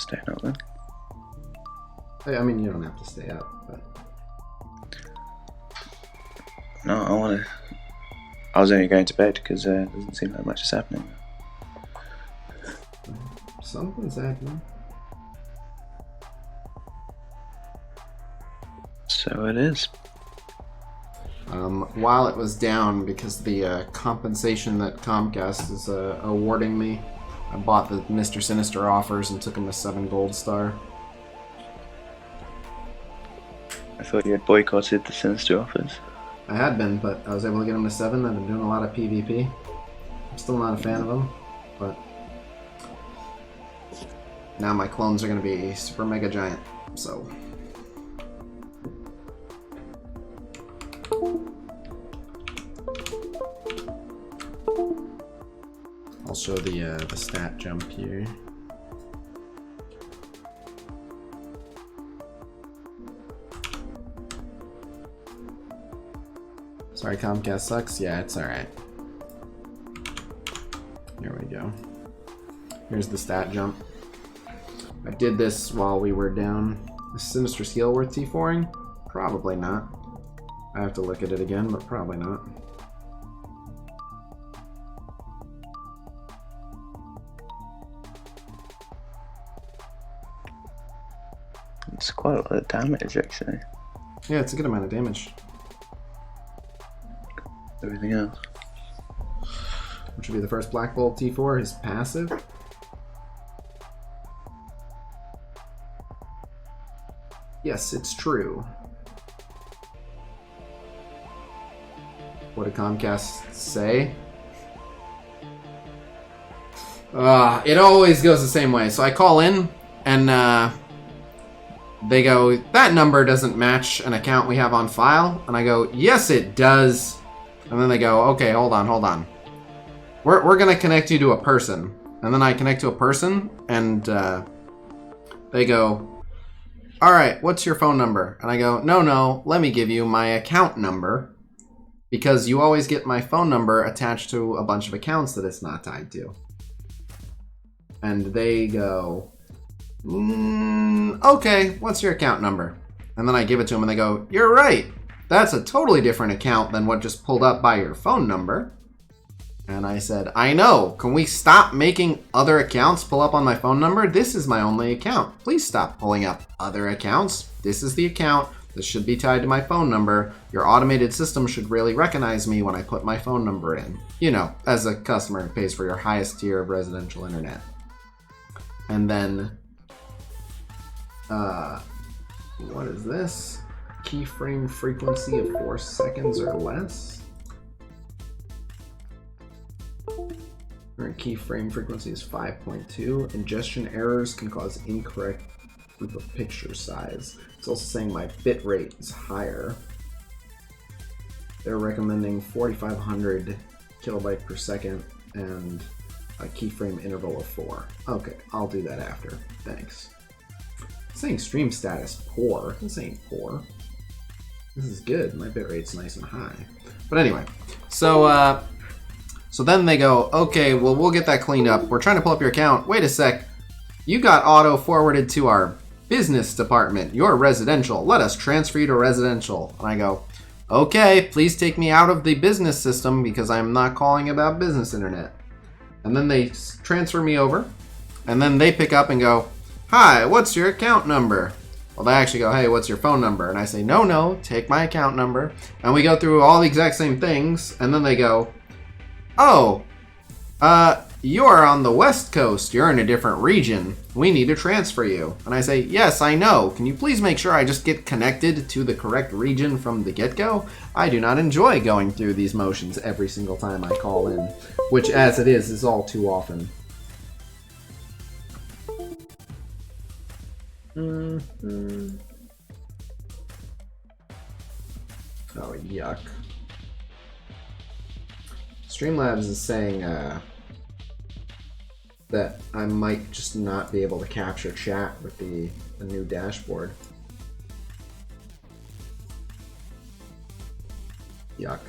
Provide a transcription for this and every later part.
staying up then. I mean, you don't have to stay up, but... No, I was only going to bed because it doesn't seem like much is happening. Something's happening. So it is. While it was down, because the compensation that Comcast is awarding me, I bought the Mr. Sinister offers and took him a 7 gold star. I thought you had boycotted the Sinister offers. I had been, but I was able to get him to 7. I've been doing a lot of PvP. I'm still not a fan of them, but now my clones are going to be super mega giant, so... I'll show the stat jump here. Sorry, Comcast sucks. Yeah, it's alright. Here we go. Here's the stat jump. I did this while we were down. Is Sinister Skill worth T4ing? Probably not. I have to look at it again, but probably not. It's quite a lot of damage, actually. Yeah, it's a good amount of damage. Everything else. Which would be the first Black Bolt T4, his passive. Yes, it's true. What did Comcast say? It always goes the same way. So I call in, and they go, that number doesn't match an account we have on file. And I go, yes, it does. And then they go, okay, hold on. We're going to connect you to a person. And then I connect to a person, and they go, all right, what's your phone number? And I go, no, let me give you my account number, because you always get my phone number attached to a bunch of accounts that it's not tied to. And they go, okay, what's your account number? And then I give it to them, and they go, you're right. That's a totally different account than what just pulled up by your phone number. And I said, I know. Can we stop making other accounts pull up on my phone number? This is my only account. Please stop pulling up other accounts. This is the account. This should be tied to my phone number. Your automated system should really recognize me when I put my phone number in. You know, as a customer who pays for your highest tier of residential internet. And then, what is this? Keyframe frequency of 4 seconds or less? Current keyframe frequency is 5.2. Ingestion errors can cause incorrect group of picture size. It's also saying my bit rate is higher. They're recommending 4,500 kilobyte per second and a keyframe interval of 4. Okay, I'll do that after. Thanks. It's saying stream status poor. This ain't poor. This is good. My bitrate's nice and high. But anyway, so then they go, okay, well, we'll get that cleaned up. We're trying to pull up your account. Wait a sec. You got auto-forwarded to our business department. You're residential. Let us transfer you to residential. And I go, okay, please take me out of the business system because I'm not calling about business internet. And then they transfer me over. And then they pick up and go, hi, what's your account number? Well, they actually go, hey, what's your phone number? And I say, no, take my account number. And we go through all the exact same things. And then they go, oh, you are on the West Coast. You're in a different region. We need to transfer you. And I say, yes, I know. Can you please make sure I just get connected to the correct region from the get-go? I do not enjoy going through these motions every single time I call in, which, as it is all too often. Oh, yuck. Streamlabs is saying that I might just not be able to capture chat with the new dashboard. Yuck.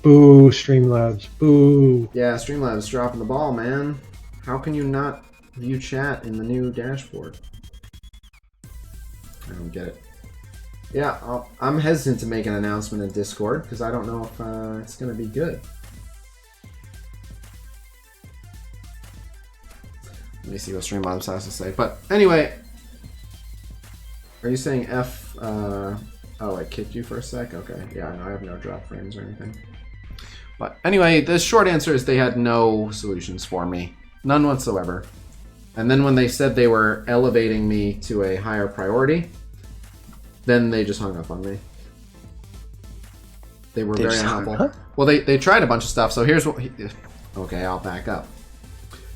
Boo, Streamlabs. Boo. Yeah, Streamlabs dropping the ball, man. How can you not view chat in the new dashboard. I don't get it. Yeah, I'm hesitant to make an announcement in Discord because I don't know if it's going to be good. Let me see what Streamlabs has to say. But anyway, are you saying F? Oh, I kicked you for a sec? Okay, yeah, no, I have no drop frames or anything. But anyway, the short answer is they had no solutions for me. None whatsoever. And then when they said they were elevating me to a higher priority, then they just hung up on me. They were very unhelpful. Well, they tried a bunch of stuff, so here's what... Okay, I'll back up.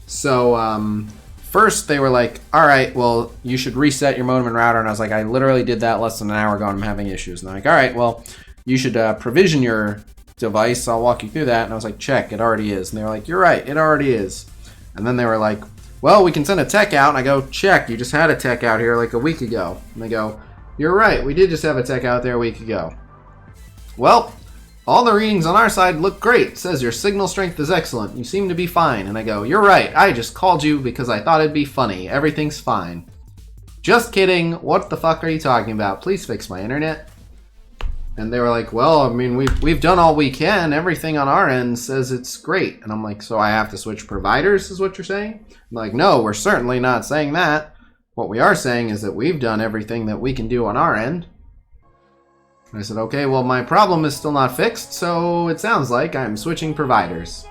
So, first they were like, alright, well, you should reset your modem and router. And I was like, I literally did that less than an hour ago and I'm having issues. And they're like, alright, well, you should provision your device. I'll walk you through that. And I was like, check, it already is. And they were like, you're right, it already is. And then they were like, well, we can send a tech out. And I go, check, you just had a tech out here like a week ago. And they go, you're right, we did just have a tech out there a week ago. Well, all the readings on our side look great. It says your signal strength is excellent. You seem to be fine. And I go, you're right, I just called you because I thought it'd be funny. Everything's fine. Just kidding. What the fuck are you talking about? Please fix my internet. And they were like, well, I mean, we've done all we can. Everything on our end says it's great. And I'm like, so I have to switch providers is what you're saying? I'm like, no, we're certainly not saying that. What we are saying is that we've done everything that we can do on our end. And I said, okay, well, my problem is still not fixed, so it sounds like I'm switching providers.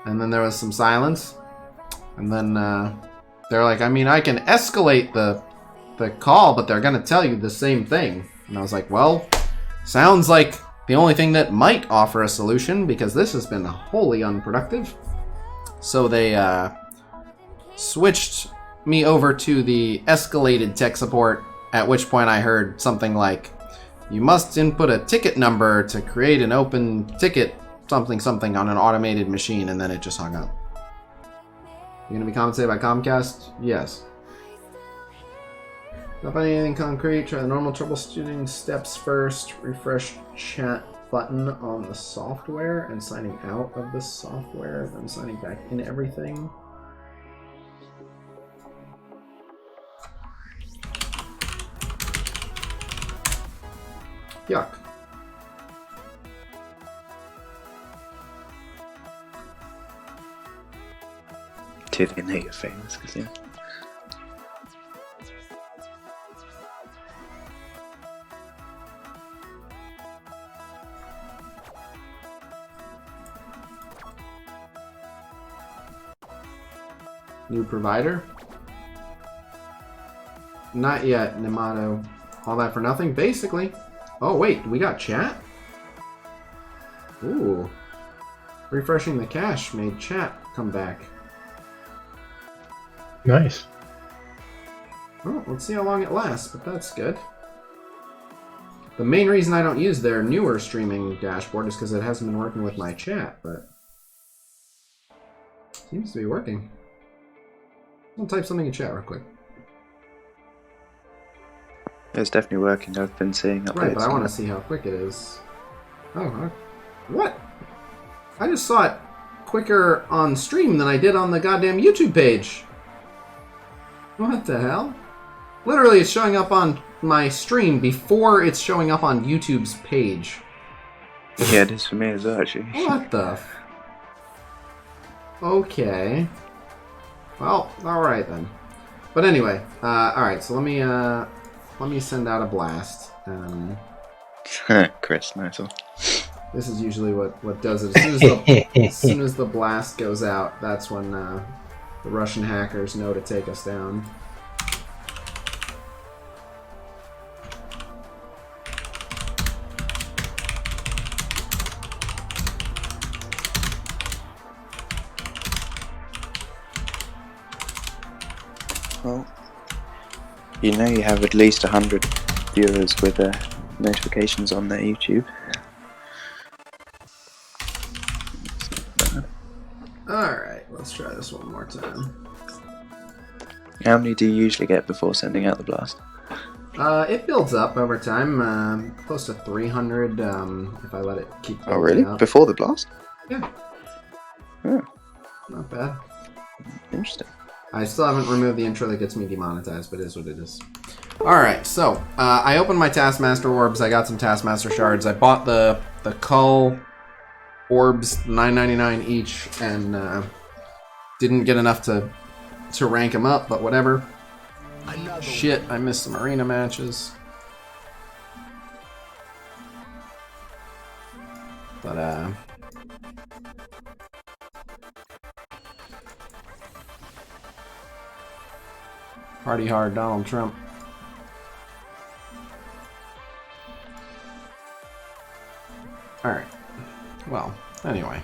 And then there was some silence. And then they're like, I mean, I can escalate the call, but they're going to tell you the same thing. And I was like, well, sounds like the only thing that might offer a solution, because this has been wholly unproductive. So they switched me over to the escalated tech support, at which point I heard something like, you must input a ticket number to create an open ticket something something on an automated machine, and then it just hung up. You gonna be compensated by Comcast? Yes. Not finding anything concrete, try the normal troubleshooting steps first, refresh chat button on the software and signing out of the software, then signing back in everything. Yuck. Tiffany, know you're famous, Khasino. New provider? Not yet, Nemato. All that for nothing? Basically. Oh, wait, we got chat? Ooh. Refreshing the cache made chat come back. Nice. Well, let's see how long it lasts, but that's good. The main reason I don't use their newer streaming dashboard is because it hasn't been working with my chat, but seems to be working. I'll type something in chat real quick. It's definitely working. I've been seeing updates. Right, but I want to see how quick it is. Oh, what? I just saw it quicker on stream than I did on the goddamn YouTube page. What the hell? Literally, it's showing up on my stream before it's showing up on YouTube's page. Yeah, it is for me as well, actually. What the Okay. Well, alright then. But anyway, alright, so let me send out a blast. Chris, nice one. This is usually what does it. As soon as the blast goes out, that's when the Russian hackers know to take us down. Well, you know you have at least 100 viewers with notifications on their YouTube. Alright, let's try this one more time. How many do you usually get before sending out the blast? It builds up over time, close to 300 if I let it keep building Oh really? up. Before the blast? Yeah. Oh. Not bad. Interesting. I still haven't removed the intro that gets me demonetized, but it is what it is. Alright, so, I opened my Taskmaster orbs, I got some Taskmaster shards, I bought the Cull orbs, $9.99 each, and didn't get enough to rank them up, but whatever. Shit, I missed some arena matches. But, party hard, Donald Trump. Alright. Well, anyway.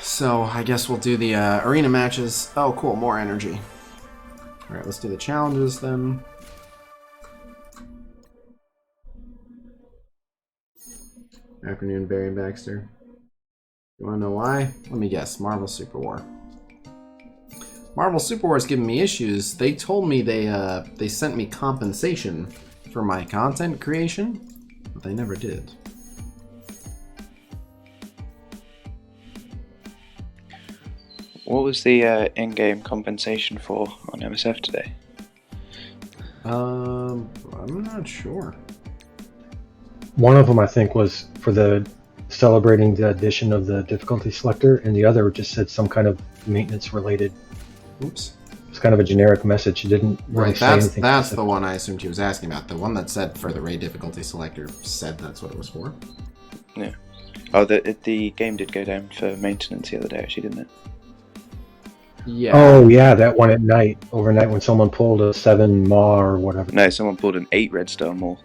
So, I guess we'll do the arena matches. Oh, cool, more energy. Alright, let's do the challenges then. Afternoon, Barry Baxter. You wanna know why? Let me guess. Marvel Super War. Marvel Super War is giving me issues. They told me they sent me compensation for my content creation, but they never did. What was the in-game compensation for on MSF today? I'm not sure. One of them, I think, was for the celebrating the addition of the difficulty selector, and the other just said some kind of maintenance-related. Oops. It's kind of a generic message. It didn't really Right, say anything. that's specific. the one I assumed he was asking about. The one that said for the raid difficulty selector said that's what it was for. Yeah. Oh, the game did go down for maintenance the other day, actually, didn't it? Yeah. Oh yeah, that one at night, overnight, when someone pulled a 7 maw or whatever. No, someone pulled an 8 red star mall.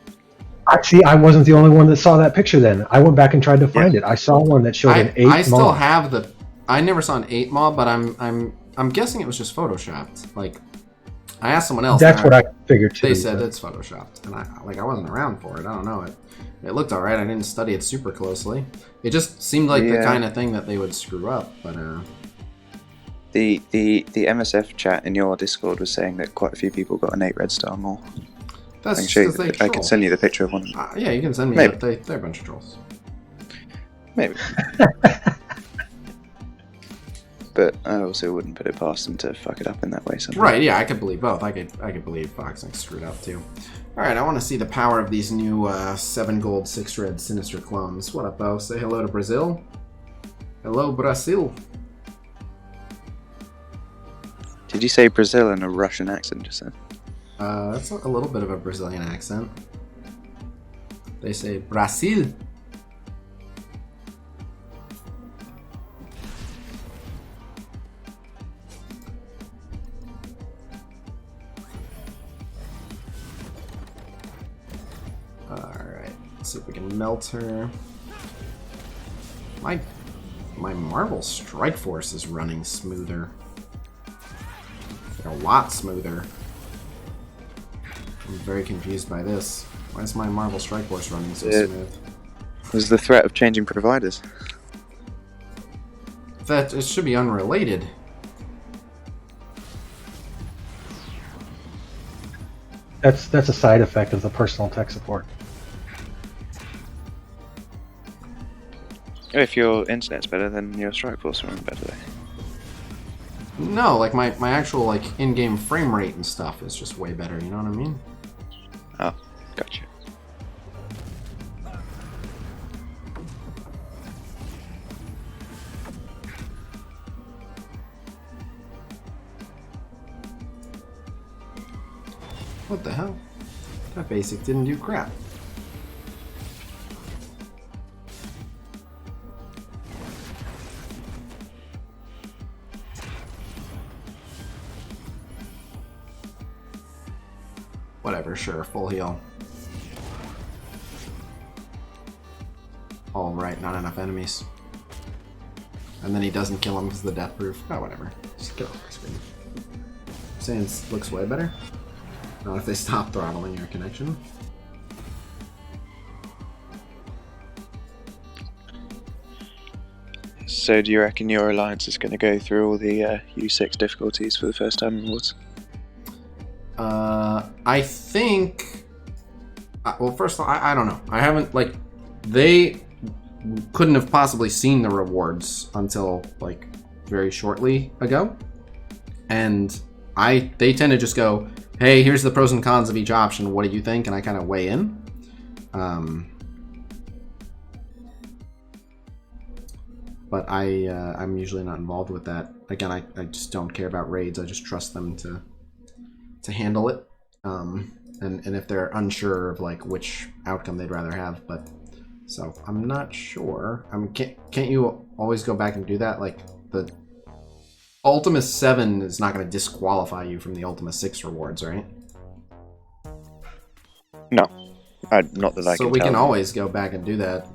Actually, I wasn't the only one that saw that picture. Then I went back and tried to find it. I saw one that showed an 8 maw. I still have the. I never saw an 8 maw, but I'm guessing it was just photoshopped. Like, I asked someone else. That's what I figured too. They said it's photoshopped, and I wasn't around for it. I don't know it. It looked alright. I didn't study it super closely. It just seemed like the kind of thing that they would screw up, but The MSF chat in your Discord was saying that quite a few people got an 8 red star mall. that's I can show you. because they I can troll. send you the picture of one. Yeah, you can send me. Maybe. But they're a bunch of trolls. Maybe. But I also wouldn't put it past them to fuck it up in that way. Somehow. Right? Yeah, I could believe both. I could believe Foxing screwed up too. All right, I want to see the power of these new 7 gold, 6 red Sinister clones. What up, Bo? Say hello to Brazil. Hello, Brazil. Did you say Brazil in a Russian accent just then? That's a little bit of a Brazilian accent. They say Brasil. Alright, let's see if we can melt her. My Marvel Strike Force is running smoother. Like a lot smoother. I'm very confused by this. Why is my Marvel Strike Force running so smooth? There's the threat of changing providers. That it should be unrelated. That's a side effect of the personal tech support. If your internet's better, then your strike force will run better. No, like my actual like in-game frame rate and stuff is just way better. You know what I mean? Oh, gotcha. What the hell? That basic didn't do crap. Whatever, sure, full heal. All right, not enough enemies. And then he doesn't kill him because of the death proof. Oh, whatever. Just get off my screen. Saying it looks way better. Not if they stop throttling your connection. So do you reckon your alliance is going to go through all the U6 difficulties for the first time in Worlds? I think... well, first of all, I don't know. I haven't, like... They couldn't have possibly seen the rewards until, like, very shortly ago. and they tend to just go, hey, here's the pros and cons of each option. What do you think? And I kind of weigh in. But I'm usually not involved with that. Again, I just don't care about raids. I just trust them to handle it. And if they're unsure of like which outcome they'd rather have, but so I'm not sure. Can't you always go back and do that? Like the Ultima 7 is not going to disqualify you from the Ultima 6 rewards, right? No, not that I can. So we tell can you. always go back and do that.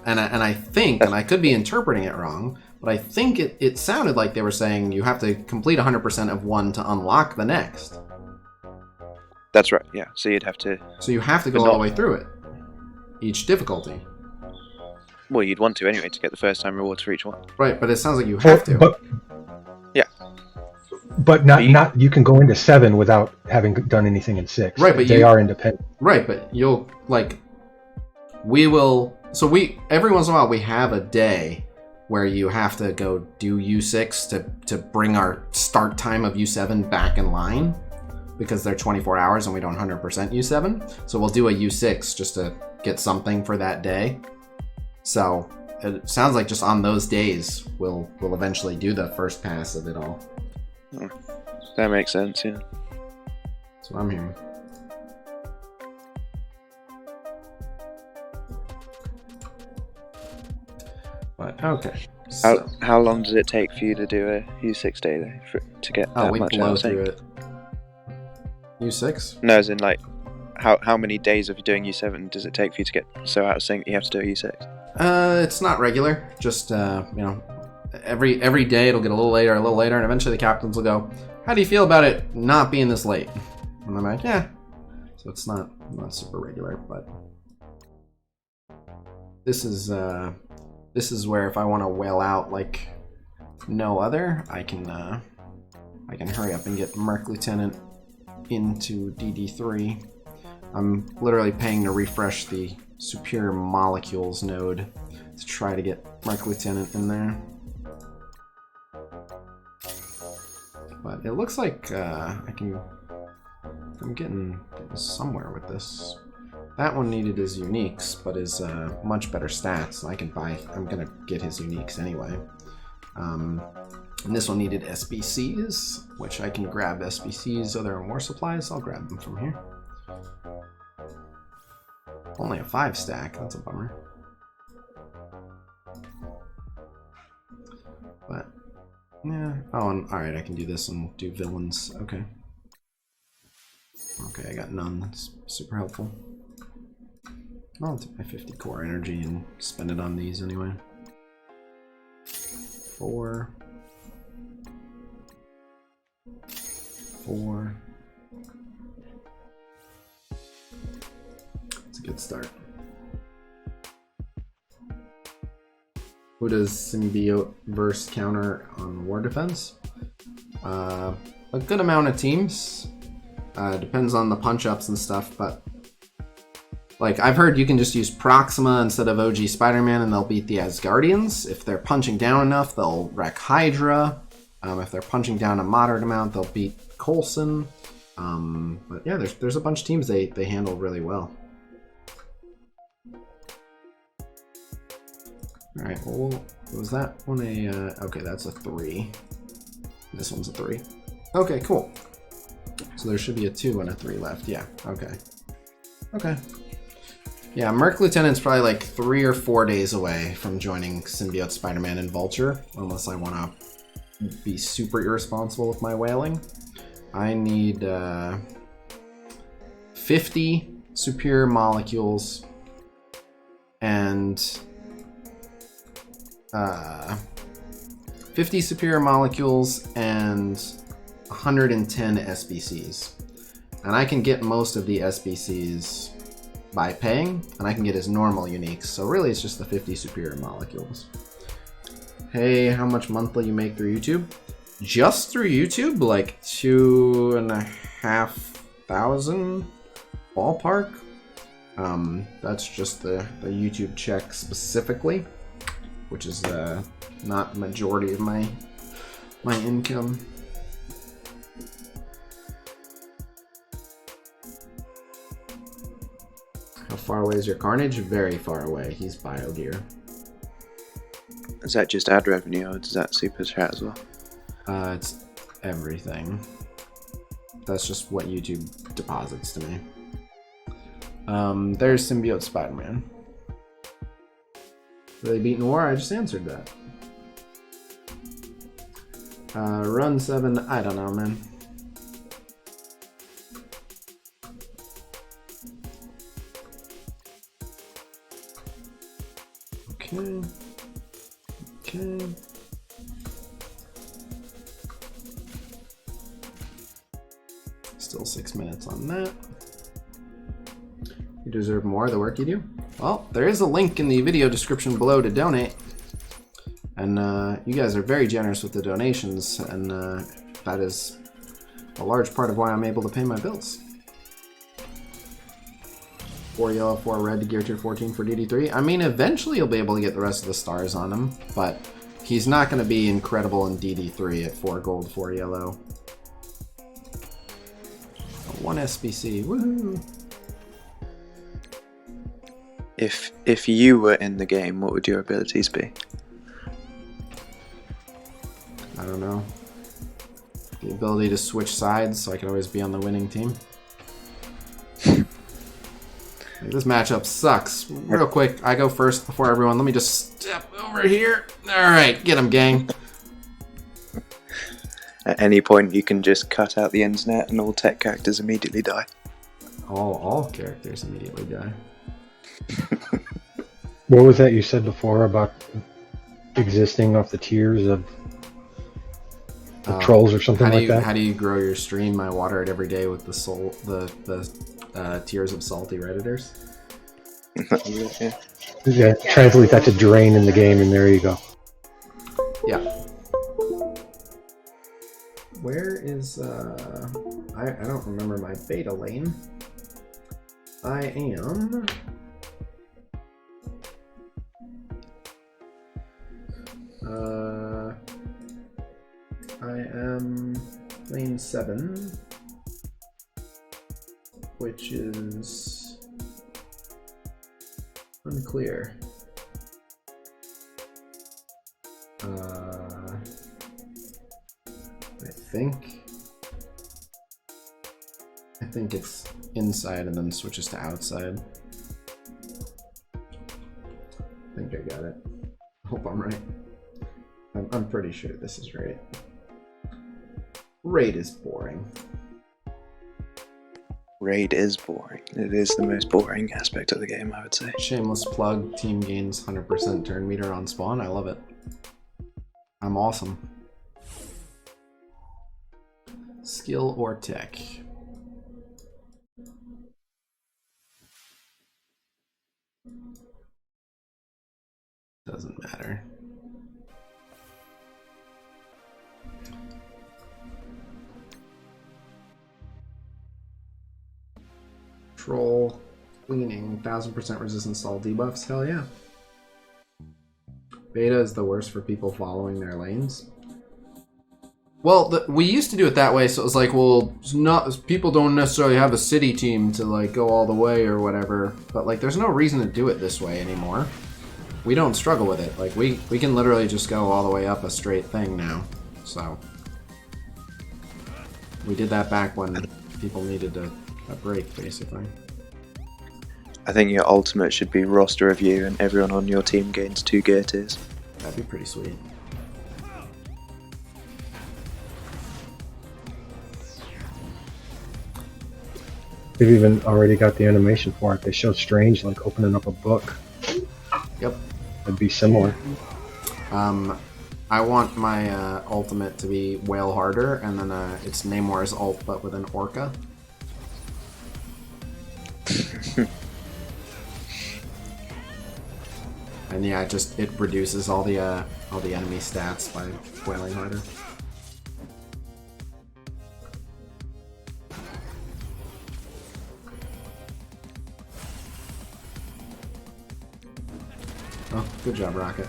And I think, and I could be interpreting it wrong, but I think it sounded like they were saying you have to complete 100% of one to unlock the next. That's right. Yeah. So you'd have to. So you have to go all the way through it, each difficulty. Well, you'd want to anyway to get the first time rewards for each one. Right, but it sounds like you have to. But, yeah. But not you can go into 7 without having done anything in 6. Right, but they are independent. Right, but you'll we will. So every once in a while we have a day where you have to go do U6 to bring our start time of U7 back in line because they're 24 hours and we don't 100% U7. So we'll do a U6 just to get something for that day. So it sounds like just on those days we'll eventually do the first pass of it all. That makes sense, yeah. That's what I'm hearing. But okay. So, How long does it take for you to do a U6 day though, to get that we much blow out? through it. U6? No, as in like how many days of doing U7 does it take for you to get so out of sync that you have to do a U6? It's not regular. Just every day it'll get a little later, and eventually the captains will go, "How do you feel about it not being this late?" And I'm like, "Yeah." So it's not super regular, but this is where if I want to whale out like no other, I can hurry up and get Merc Lieutenant into DD3. I'm literally paying to refresh the Superior Molecules node to try to get Merc Lieutenant in there. But it looks like I'm getting somewhere with this. That one needed his uniques, but is much better stats. I'm gonna get his uniques anyway. And this one needed SBCs, which I can grab SBCs, so there are more supplies. I'll grab them from here. Only a 5 stack, that's a bummer. But, yeah. Oh, and alright, I can do this and do villains. Okay. Okay, I got none. That's super helpful. I'll take my 50 core energy and spend it on these anyway. 4. 4. It's a good start. Who does Symbiote verse counter on War Defense? A good amount of teams. Depends on the punch-ups and stuff, but like I've heard you can just use Proxima instead of OG Spider-Man and they'll beat the Asgardians. If they're punching down enough, they'll wreck Hydra. If they're punching down a moderate amount, they'll beat Coulson. But yeah, there's a bunch of teams they handle really well. Alright, well, was that one okay, that's a 3. This one's a 3. Okay, cool. So there should be a 2 and a 3 left. Yeah, okay. Okay. Yeah, Merc Lieutenant's probably like 3 or 4 days away from joining Symbiote, Spider-Man, and Vulture, unless I want to be super irresponsible with my whaling. I need 50 superior molecules and 50 superior molecules and 110 SBCs. And I can get most of the SBCs by paying, and I can get his normal uniques. So really it's just the 50 superior molecules. Hey, how much monthly you make through YouTube? Just through YouTube, like 2,500 ballpark. That's just the YouTube check specifically, which is not majority of my income. far away is your Carnage? Very far away. He's Bio Gear. Is that just ad revenue, or does that super chat as well? It's everything. That's just what YouTube deposits to me. There's Symbiote Spider-Man. Really beaten war? I just answered that. Run 7, I don't know, man. Okay. Okay. Still 6 minutes on that. You deserve more of the work you do. Well, there is a link in the video description below to donate. And you guys are very generous with the donations, and that is a large part of why I'm able to pay my bills. 4 yellow, 4 red to gear tier 14 for DD3. I mean, eventually you'll be able to get the rest of the stars on him, but he's not going to be incredible in DD3 at 4 gold, 4 yellow. 1 SBC, woohoo! If you were in the game, what would your abilities be? I don't know. The ability to switch sides so I can always be on the winning team. This matchup sucks. Real quick, I go first before everyone. Let me just step over here. Alright, get him, gang. At any point, you can just cut out the internet and all tech characters immediately die. All characters immediately die. What was that you said before about existing off the tiers of the trolls or something like that? How do you grow your stream? I water it every day with the tiers of salty Redditors. Yeah. Yeah, translate that to drain in the game, and there you go. Yeah. Where is I don't remember my beta lane. I am lane 7, which is unclear. I think it's inside and then switches to outside. I think I got it. Hope I'm right. I'm pretty sure this is right. Raid is boring. Raid is boring. It is the most boring aspect of the game, I would say. Shameless plug, team gains 100% turn meter on spawn. I love it. I'm awesome. Skill or tech? Doesn't matter. Troll, cleaning, 1000% resistance to all debuffs. Hell yeah. Beta is the worst for people following their lanes. Well, we used to do it that way, so it was like, well, people don't necessarily have a city team to like go all the way or whatever. But like, there's no reason to do it this way anymore. We don't struggle with it. Like, we can literally just go all the way up a straight thing now. So we did that back when people needed a break, basically. I think your ultimate should be roster review and everyone on your team gains 2 gear tiers. That'd be pretty sweet. They've even already got the animation for it. They show Strange like opening up a book. Yep. It'd be similar. I want my ultimate to be Whale Harder, and then it's Namor's ult, but with an orca. And yeah, it reduces all the enemy stats by wailing harder. Oh, good job, Rocket.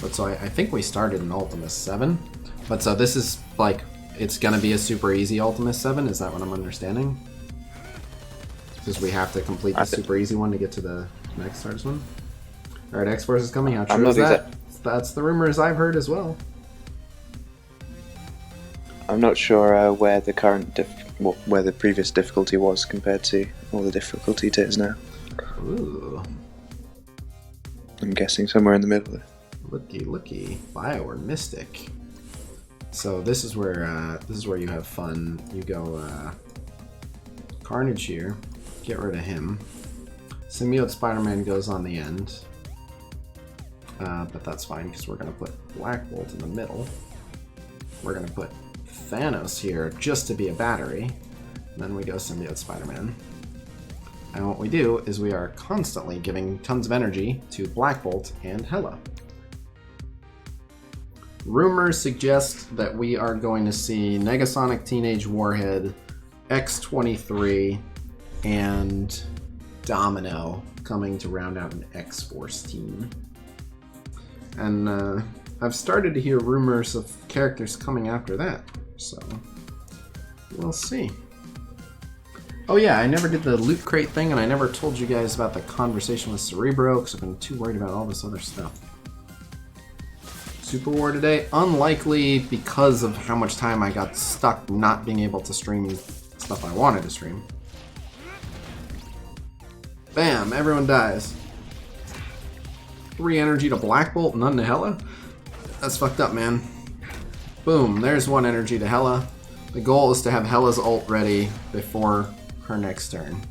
But so I think we started in Ultimus 7. But so this is like, it's gonna be a super easy Ultimus 7, is that what I'm understanding? Because we have to complete the super easy one to get to the next hardest one? Alright, X-Force is coming, how true is that? That's the rumors I've heard as well. I'm not sure where the current where the previous difficulty was compared to all the difficulty it is now. Ooh. I'm guessing somewhere in the middle there. Looky. Bio or Mystic. So this is where you have fun. You go Carnage here. Get rid of him. Symbiote Spider-Man goes on the end. But that's fine because we're gonna put Black Bolt in the middle. We're gonna put Thanos here just to be a battery. And then we go Symbiote Spider-Man. And what we do is we are constantly giving tons of energy to Black Bolt and Hela. Rumors suggest that we are going to see Negasonic Teenage Warhead, X-23, and Domino coming to round out an X-Force team. And I've started to hear rumors of characters coming after that, so we'll see. Oh yeah, I never did the loot crate thing, and I never told you guys about the conversation with Cerebro, because I've been too worried about all this other stuff. Super War today? Unlikely because of how much time I got stuck not being able to stream stuff I wanted to stream. Bam, everyone dies. 3 energy to Black Bolt, none to Hela? That's fucked up, man. Boom, there's 1 energy to Hela. The goal is to have Hela's ult ready before her next turn.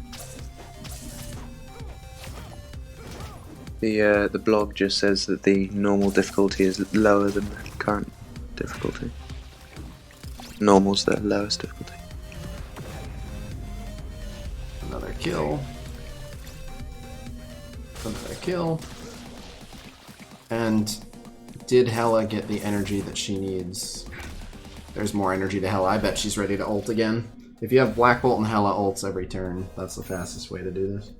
The blog just says that the normal difficulty is lower than the current difficulty. Normal's the lowest difficulty. Another kill. Another kill. And did Hela get the energy that she needs? There's more energy to Hela. I bet she's ready to ult again. If you have Black Bolt and Hela ults every turn, that's the fastest way to do this.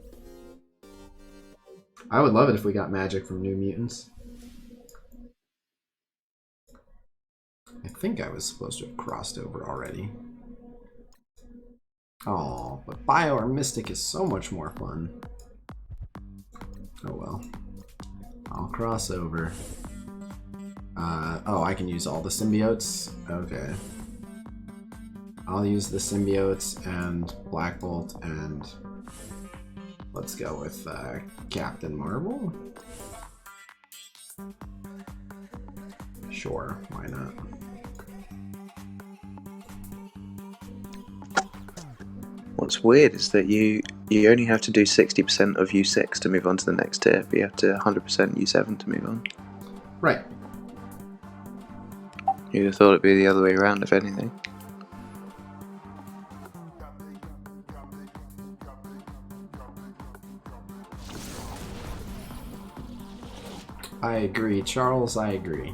I would love it if we got magic from New Mutants. I think I was supposed to have crossed over already. Oh, but Bio or Mystic is so much more fun. Oh well. I'll cross over. Oh, I can use all the symbiotes? Okay. I'll use the symbiotes and Black Bolt and let's go with Captain Marvel. Sure, why not? What's weird is that you only have to do 60% of U6 to move on to the next tier, but you have to 100% U7 to move on. Right. You'd have thought it'd be the other way around, if anything. I agree, Charles, I agree.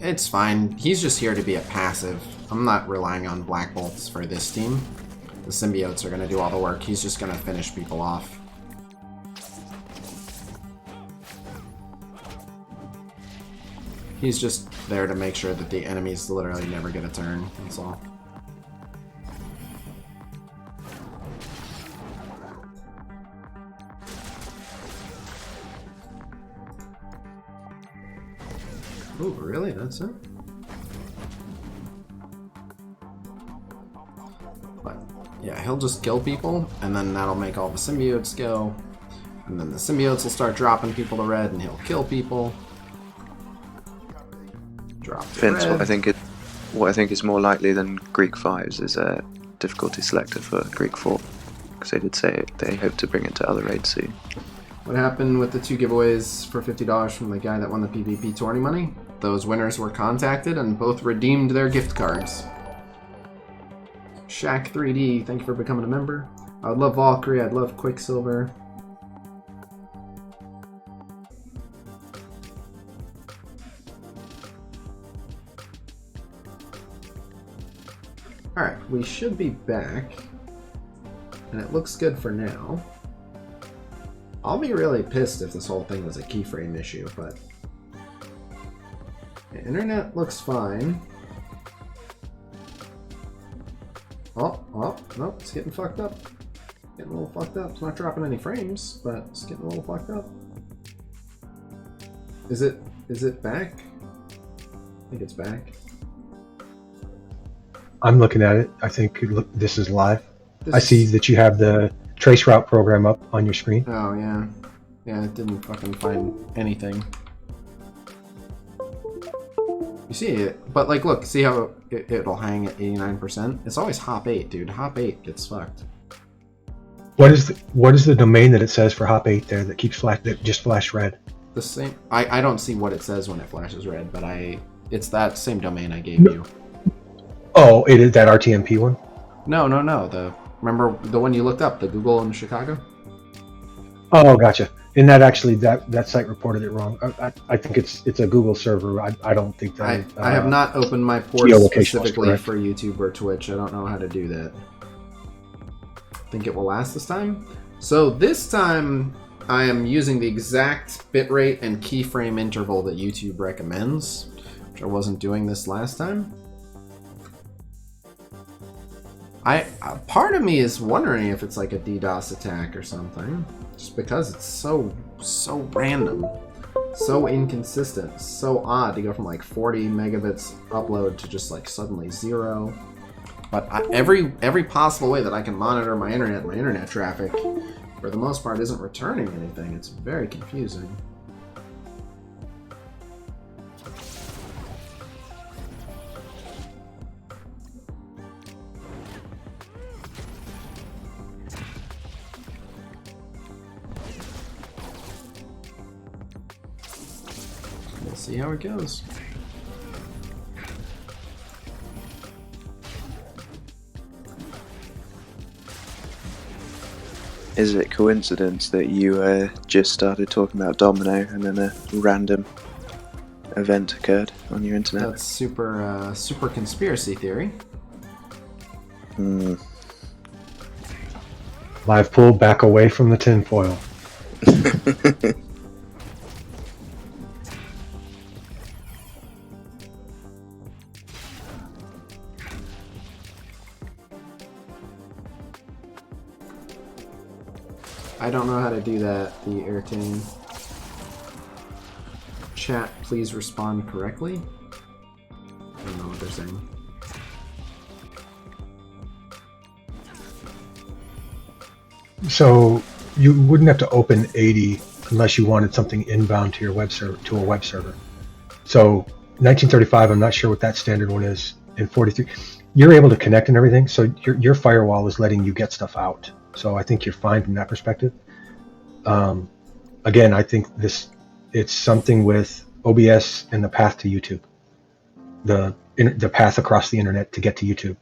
It's fine. He's just here to be a passive. I'm not relying on Black Bolts for this team. The symbiotes are going to do all the work. He's just going to finish people off. He's just there to make sure that the enemies literally never get a turn. That's all. Ooh, really? That's it? But, yeah, he'll just kill people, and then that'll make all the symbiotes go. And then the symbiotes will start dropping people to red, and he'll kill people. Drop to Vince, red. what I think is more likely than Greek 5s is a difficulty selector for Greek 4. Because they did say they hope to bring it to other raids soon. What happened with the 2 giveaways for $50 from the guy that won the PvP tourney money? Those winners were contacted and both redeemed their gift cards. Shaq3D, thank you for becoming a member. I would love Valkyrie, I'd love Quicksilver. Alright, we should be back. And it looks good for now. I'll be really pissed if this whole thing was a keyframe issue, but the internet looks fine. Oh, nope, it's getting fucked up. Getting a little fucked up. It's not dropping any frames, but it's getting a little fucked up. Is it back? I think it's back. I'm looking at it. I think this is live. I see that you have the trace route program up on your screen. Oh, yeah. Yeah, it didn't fucking find anything. You see it, but like, look, see how it'll hang at 89%? It's always hop 8, dude. Hop 8 gets fucked. What is the domain that it says for hop 8 there that keeps that just flashed red? The same. I don't see what it says when it flashes red, but it's that same domain I gave you. Oh, it is that RTMP one? No. Remember the one you looked up, the Google in Chicago? Oh, gotcha. And that actually that site reported it wrong. I think it's a Google server. I don't think that. I have not opened my port specifically for YouTube or Twitch. I don't know how to do that. Think it will last this time? So this time I am using the exact bitrate and keyframe interval that YouTube recommends, which I wasn't doing this last time. Part of me is wondering if it's like a DDoS attack or something, just because it's so random, so inconsistent, so odd to go from like 40 megabits upload to just like suddenly 0. But every possible way that I can monitor my internet traffic, for the most part, isn't returning anything. It's very confusing. We'll see how it goes. Is it coincidence that you just started talking about Domino and then a random event occurred on your internet? That's super conspiracy theory. Live pull back away from the tinfoil. I don't know how to do that, the Airtane. Chat, please respond correctly. I don't know what they're saying. So you wouldn't have to open 80 unless you wanted something inbound to your web server, to a web server. So 1935, I'm not sure what that standard one is. In 43, you're able to connect and everything. So your firewall is letting you get stuff out. So I think you're fine from that perspective. Again, I think it's something with OBS and the path to YouTube, the path across the internet to get to YouTube.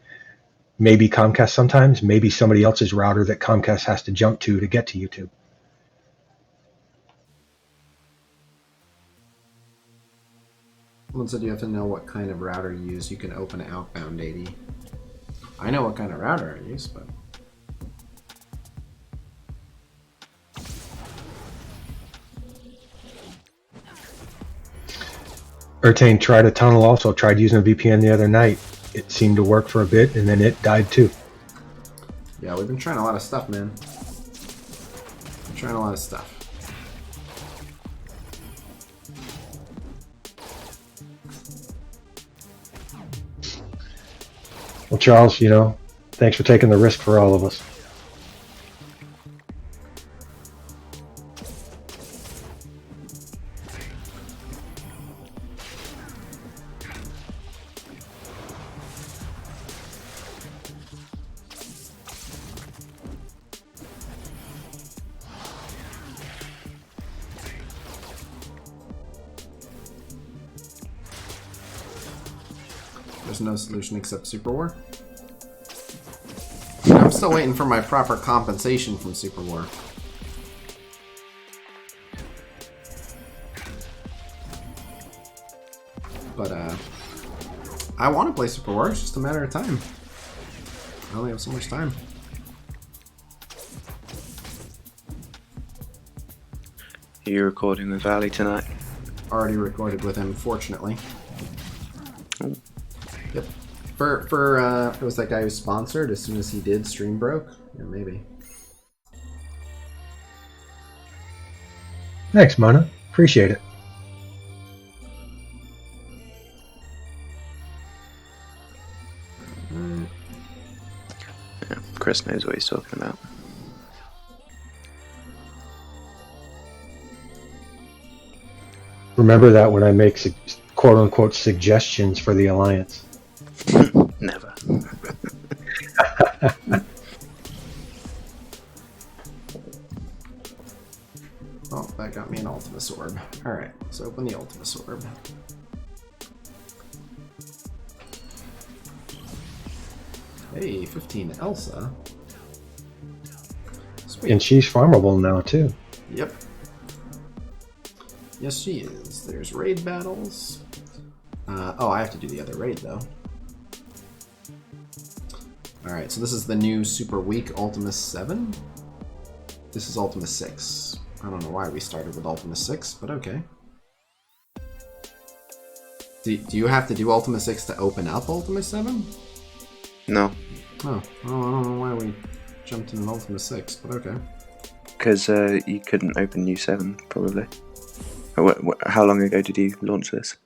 Maybe Comcast sometimes, maybe somebody else's router that Comcast has to jump to get to YouTube. Someone said you have to know what kind of router you use. You can open outbound 80. I know what kind of router I use, but... Airtane tried a tunnel also, tried using a VPN the other night. It seemed to work for a bit, and then it died too. Yeah, we've been trying a lot of stuff, man. We're trying a lot of stuff. Well, Charles, thanks for taking the risk for all of us. There's no solution except Super War. I'm still waiting for my proper compensation from Super War. But, I want to play Super War, it's just a matter of time. I only have so much time. Are you recording with Valley tonight? Already recorded with him, fortunately. Oh. Yep. For it was that guy who sponsored. As soon as he did, stream broke. Yeah, maybe. Thanks, Mana. Appreciate it. Yeah, Chris knows what he's talking about. Remember that when I make quote-unquote suggestions for the Alliance. Never. Oh, that got me an Ultimus Orb. Alright, let's open the Ultimus Orb. Hey, 15 Elsa. Sweet. And she's farmable now, too. Yep. Yes, she is. There's raid battles. Oh, I have to do the other raid, though. Alright, so this is the new super weak Ultimus 7. This is Ultimus 6. I don't know why we started with Ultimus 6, but okay. Do you have to do Ultimus 6 to open up Ultimus 7? No. Oh, I don't know why we jumped in an Ultimus 6, but okay. Because you couldn't open U7, probably. How long ago did you launch this?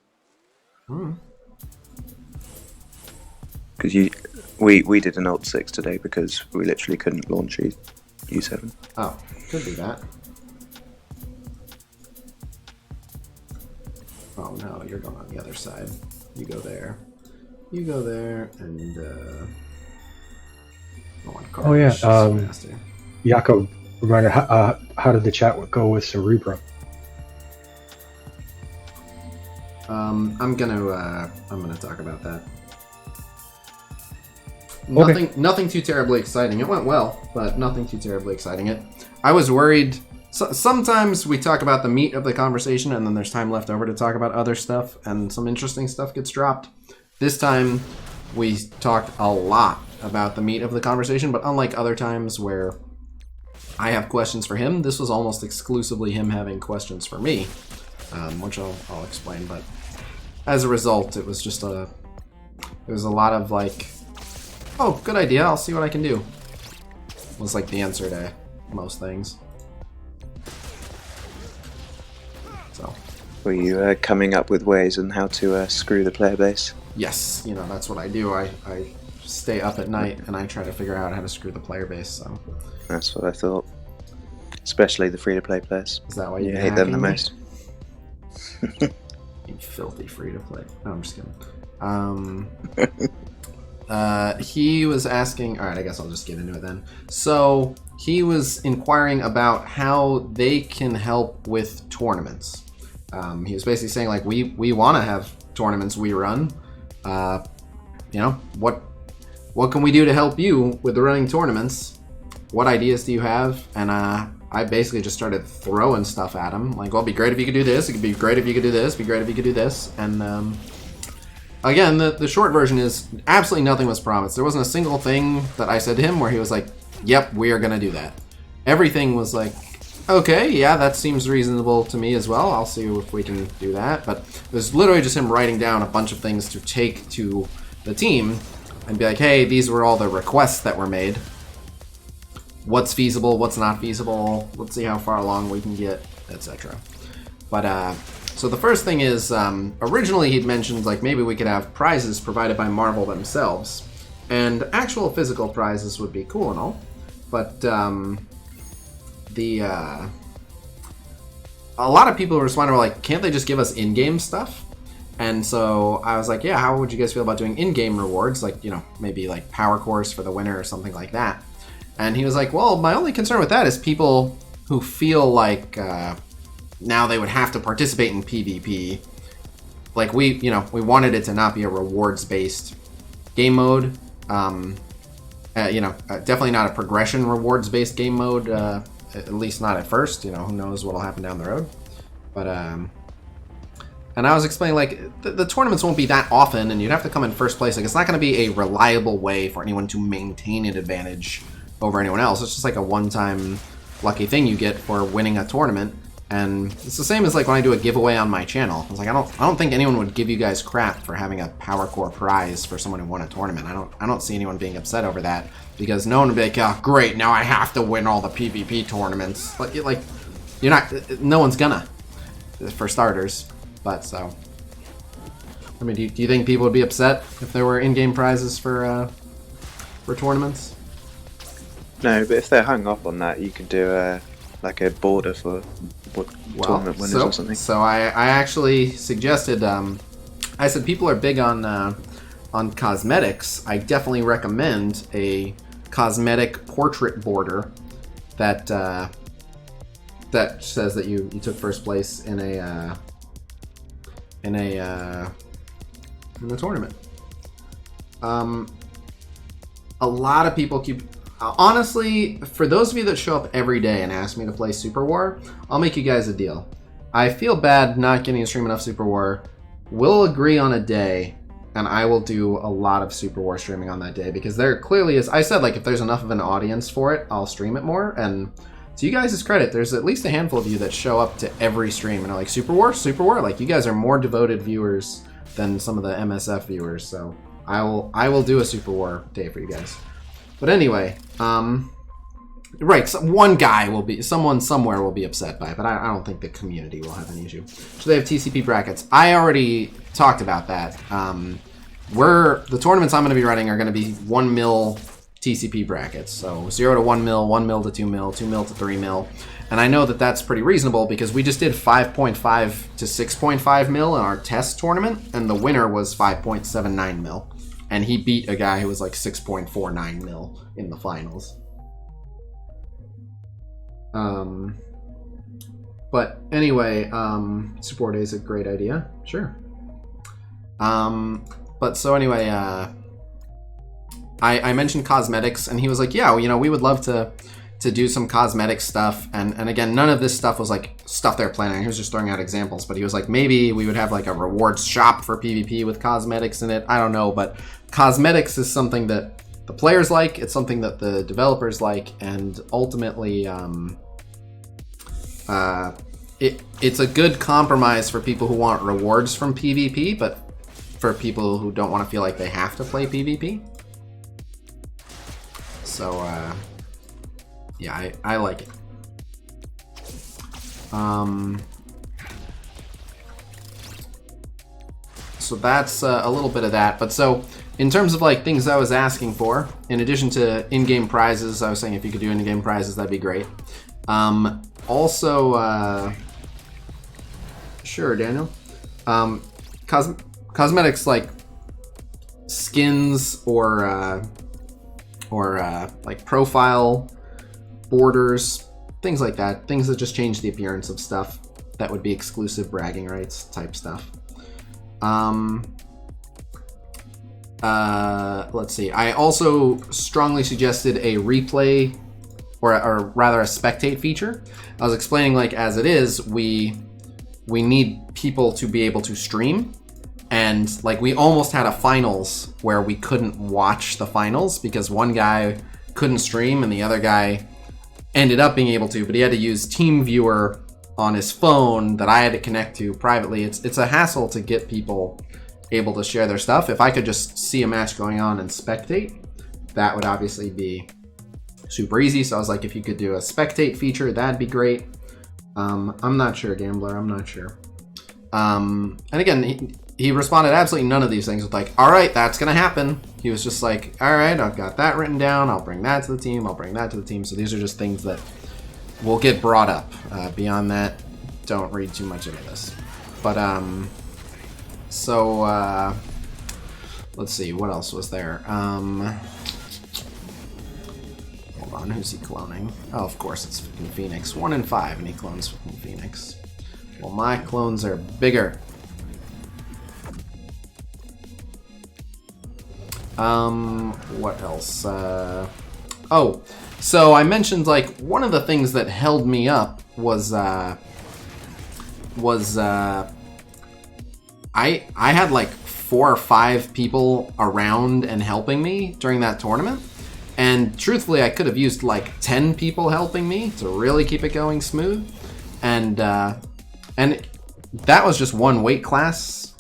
Because we did an Ult 6 today because we literally couldn't launch U7. Oh, could be that. Oh no, you're going on the other side. You go there. You go there, and Oh yeah, Jakob, reminder, how did the chat go with Cerebro? I'm gonna talk about that. Okay. Nothing too terribly exciting. It went well, but nothing too terribly exciting. I was worried. Sometimes we talk about the meat of the conversation, and then there's time left over to talk about other stuff, and some interesting stuff gets dropped. This time, we talked a lot about the meat of the conversation, but unlike other times where I have questions for him, this was almost exclusively him having questions for me, which I'll explain. But as a result, it was just it was a lot of like, oh, good idea, I'll see what I can do, was like the answer to most things. So, Were you coming up with ways on how to screw the player base? yes, that's what I do. I stay up at night and I try to figure out how to screw the player base. So That's what I thought. Especially the free-to-play players. is that why You you're hate them the hacking me? most. You filthy free-to-play. No, I'm just kidding. He was asking... Alright, I guess I'll just get into it then. So, he was inquiring about how they can help with tournaments. He was basically saying, like, we want to have tournaments we run. What can we do to help you with the running tournaments? What ideas do you have? And I basically just started throwing stuff at him. Like, well, it'd be great if you could do this. It could be great if you could do this. It'd be great if you could do this. And again, the short version is absolutely nothing was promised. There wasn't a single thing that I said to him where he was like, yep, we are going to do that. Everything was like, okay, yeah, that seems reasonable to me as well. I'll see if we can do that. But it was literally just him writing down a bunch of things to take to the team and be like, hey, these were all the requests that were made. What's feasible, what's not feasible, let's see how far along we can get, etc. But, so the first thing is, originally he'd mentioned, like, maybe we could have prizes provided by Marvel themselves. And actual physical prizes would be cool and all. But, a lot of people were responding, were like, can't they just give us in-game stuff? And so I was like, yeah, how would you guys feel about doing in-game rewards? Like, maybe like power cores for the winner or something like that. And he was like, well, my only concern with that is people who feel like now they would have to participate in PvP. Like, we wanted it to not be a rewards-based game mode. Definitely not a progression rewards-based game mode, at least not at first. Who knows what'll happen down the road. But, and I was explaining, like, the tournaments won't be that often, and you'd have to come in first place. Like, it's not going to be a reliable way for anyone to maintain an advantage over anyone else. It's just like a one-time lucky thing you get for winning a tournament. And it's the same as like when I do a giveaway on my channel. I was like, I don't think anyone would give you guys crap for having a Power Core prize for someone who won a tournament. I don't see anyone being upset over that, because no one would be like, oh great, now I have to win all the PvP tournaments. Like you're not, no one's gonna, for starters. But so, I mean, do you think people would be upset if there were in-game prizes for tournaments? No, but if they're hung up on that, you could do like a border for tournament winners or something. So I actually suggested, I said people are big on cosmetics. I definitely recommend a cosmetic portrait border that that says that you took first place in a tournament. A lot of people keep. Honestly, for those of you that show up every day and ask me to play Super War, I'll make you guys a deal. I feel bad not getting to stream enough Super War. We'll agree on a day, and I will do a lot of Super War streaming on that day, because there clearly is. I said, like, if there's enough of an audience for it, I'll stream it more. And to you guys' credit, there's at least a handful of you that show up to every stream and are like, Super War? Super War? Like, you guys are more devoted viewers than some of the MSF viewers, so I will do a Super War day for you guys. But anyway, right, so one guy will be, someone somewhere will be upset by it, but I don't think the community will have any issue. So they have TCP brackets. I already talked about that. The tournaments I'm going to be running are going to be 1 mil TCP brackets. So 0 to 1 mil, 1 mil to 2 mil, 2 mil to 3 mil. And I know that that's pretty reasonable, because we just did 5.5 to 6.5 mil in our test tournament, and the winner was 5.79 mil. And he beat a guy who was like 6.49 mil in the finals. But anyway, Super War Day is a great idea. Sure. But so anyway, I mentioned cosmetics, and he was like, yeah, well, you know, we would love to do some cosmetic stuff. And again, none of this stuff was like stuff they're planning. He was just throwing out examples, but he was like, maybe we would have like a rewards shop for PvP with cosmetics in it. I don't know, but cosmetics is something that the players like. It's something that the developers like, and ultimately, it's a good compromise for people who want rewards from PvP, but for people who don't want to feel like they have to play PvP. So, yeah, I like it. So that's a little bit of that. But so, in terms of like things I was asking for, in addition to in-game prizes, I was saying if you could do in-game prizes, that'd be great. Also, sure, Daniel. Cosmetics like skins or like profile borders, things like that. Things that just change the appearance of stuff that would be exclusive bragging rights type stuff. Let's see. I also strongly suggested a replay, or rather a spectate feature. I was explaining, like, as it is, we need people to be able to stream, and like we almost had a finals where we couldn't watch the finals because one guy couldn't stream and the other guy ended up being able to, but he had to use TeamViewer on his phone that I had to connect to privately. It's a hassle to get people able to share their stuff. If I could just see a match going on and spectate, that would obviously be super easy. So I was like, if you could do a spectate feature, that'd be great. I'm not sure, Gambler, I'm not sure. And again, he responded absolutely none of these things with like, all right, that's gonna happen. He was just like, all right, I've got that written down. I'll bring that to the team. I'll bring that to the team. So these are just things that will get brought up. Beyond that, don't read too much into this. But let's see, what else was there? Hold on, who's he cloning? Oh, of course, it's fucking Phoenix. 1 in 5, and he clones fucking Phoenix. Well, my clones are bigger. What else? Oh, so I mentioned, like, one of the things that held me up was I had like 4 or 5 people around and helping me during that tournament. And truthfully, I could have used like 10 people helping me to really keep it going smooth. and that was just one weight class,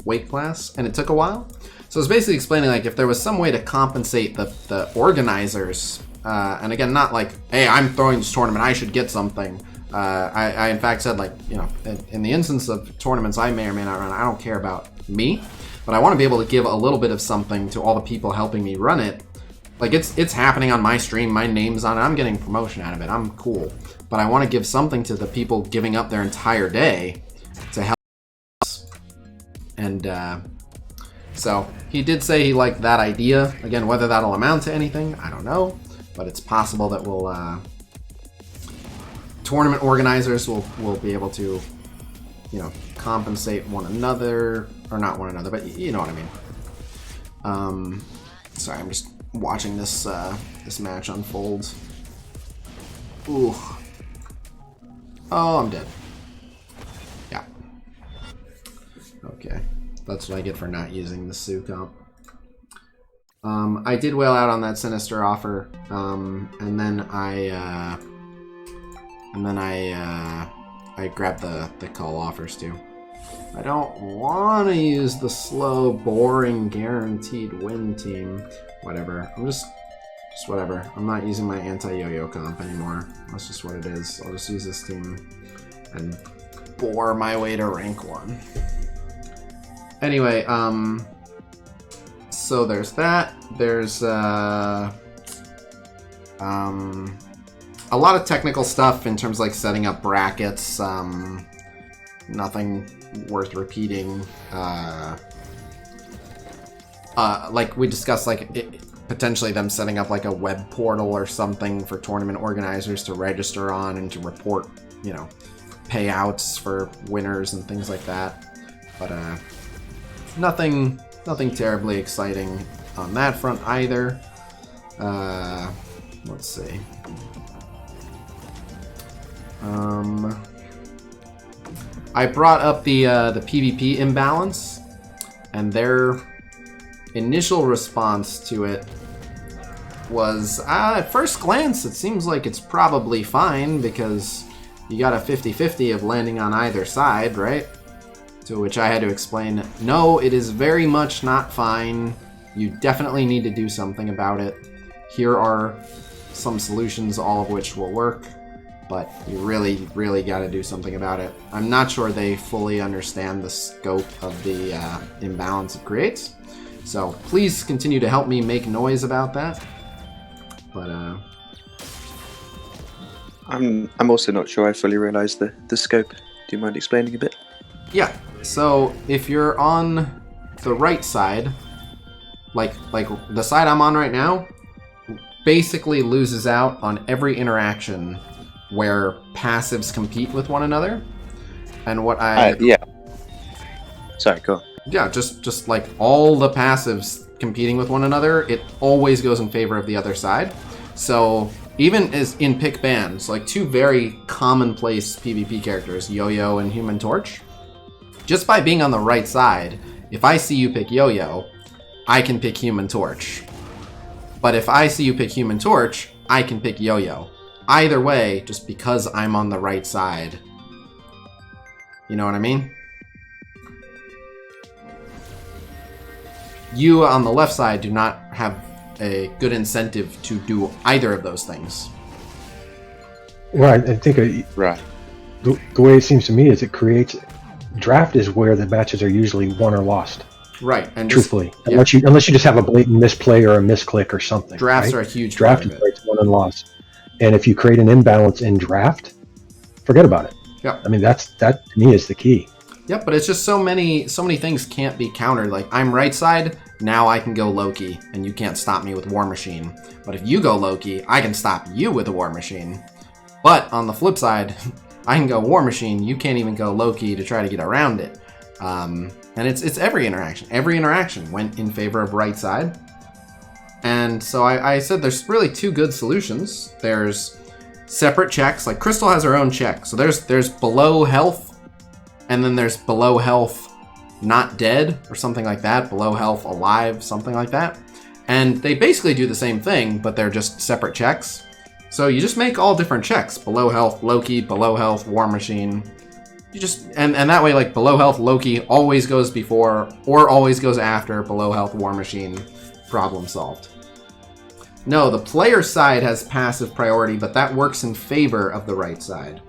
and it took a while. So it's basically explaining like if there was some way to compensate the organizers, and again, not like, hey, I'm throwing this tournament, I should get something. I in fact said, like, you know, in the instance of tournaments I may or may not run, I don't care about me, but I want to be able to give a little bit of something to all the people helping me run it. Like, it's happening on my stream, my name's on it, I'm getting promotion out of it, I'm cool. But I want to give something to the people giving up their entire day to help us. And so he did say he liked that idea. Again, whether that'll amount to anything, I don't know. But it's possible that we'll tournament organizers will be able to, you know, compensate one another, or not one another, but you know what I mean. Sorry, I'm just watching this this match unfold. Ooh. Oh, I'm dead. Yeah. Okay. That's what I get for not using the Sue comp. I did whale out on that Sinister offer, and then I grabbed the call offers too. I don't want to use the slow, boring, guaranteed win team. Whatever. I'm just whatever. I'm not using my anti-yo-yo comp anymore. That's just what it is. I'll just use this team and bore my way to rank 1. Anyway, so there's that. There's a lot of technical stuff in terms of like setting up brackets. Nothing worth repeating. Like we discussed, like potentially them setting up like a web portal or something for tournament organizers to register on and to report, you know, payouts for winners and things like that. But nothing terribly exciting on that front either. Let's see. I brought up the PvP imbalance, and their initial response to it was, at first glance, it seems like it's probably fine because you got a 50-50 of landing on either side, right? To which I had to explain, no, it is very much not fine. You definitely need to do something about it. Here are some solutions, all of which will work, but you really, really got to do something about it. I'm not sure they fully understand the scope of the imbalance it creates. So please continue to help me make noise about that. But I'm also not sure I fully realize the scope. Do you mind explaining a bit? yeah, so if you're on the right side, like the side I'm on right now, basically loses out on every interaction where passives compete with one another. And what yeah. Sorry, go on. Yeah, just like all the passives competing with one another, it always goes in favor of the other side. So even as in pick bans, like two very commonplace PvP characters, Yo-Yo and Human Torch, just by being on the right side, if I see you pick Yo-Yo, I can pick Human Torch. But if I see you pick Human Torch, I can pick Yo-Yo. Either way, just because I'm on the right side. You know what I mean? You on the left side do not have a good incentive to do either of those things. Right, I think Right. the way it seems to me is it creates... Draft is where the matches are usually won or lost. Right, and Truthfully, yeah. unless you just have a blatant misplay or a misclick or something. Drafts right? are a huge draft part of is won and lost, and if you create an imbalance in draft, forget about it. Yeah, I mean that to me is the key. Yep, but it's just so many things can't be countered. Like, I'm right side, now I can go Loki, and you can't stop me with War Machine. But if you go Loki, I can stop you with a War Machine. But on the flip side, I can go War Machine, you can't even go Loki to try to get around it. And it's every interaction. Every interaction went in favor of right side. And so I said there's really two good solutions. There's separate checks. Like, Crystal has her own check. So there's below health, and then there's below health not dead, or something like that. Below health alive, something like that. And they basically do the same thing, but they're just separate checks. So you just make all different checks. Below health, Loki, below health, War Machine. You just, and that way, like, below health, Loki always goes before or always goes after below health, War Machine. Problem solved. No, the player side has passive priority, but that works in favor of the right side.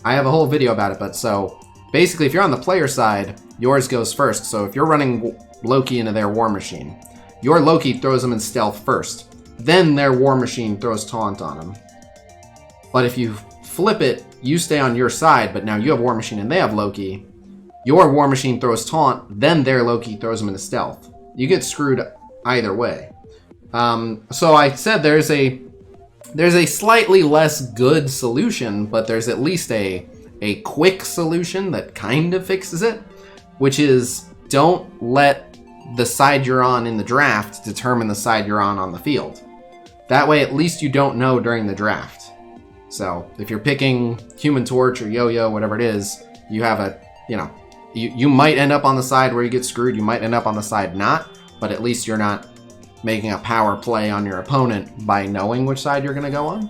I have a whole video about it, but so basically if you're on the player side, yours goes first. So if you're running Loki into their War Machine, your Loki throws them in stealth first. Then their War Machine throws taunt on them. But if you flip it, you stay on your side, but now you have War Machine and they have Loki. Your War Machine throws taunt, then their Loki throws them into stealth. You get screwed either way. So I said there's a slightly less good solution, but there's at least a quick solution that kind of fixes it, which is don't let the side you're on in the draft determine the side you're on the field. That way, at least you don't know during the draft. So if you're picking Human Torch or Yo-Yo, whatever it is, you have a, you might end up on the side where you get screwed. You might end up on the side not, but at least you're not making a power play on your opponent by knowing which side you're going to go on.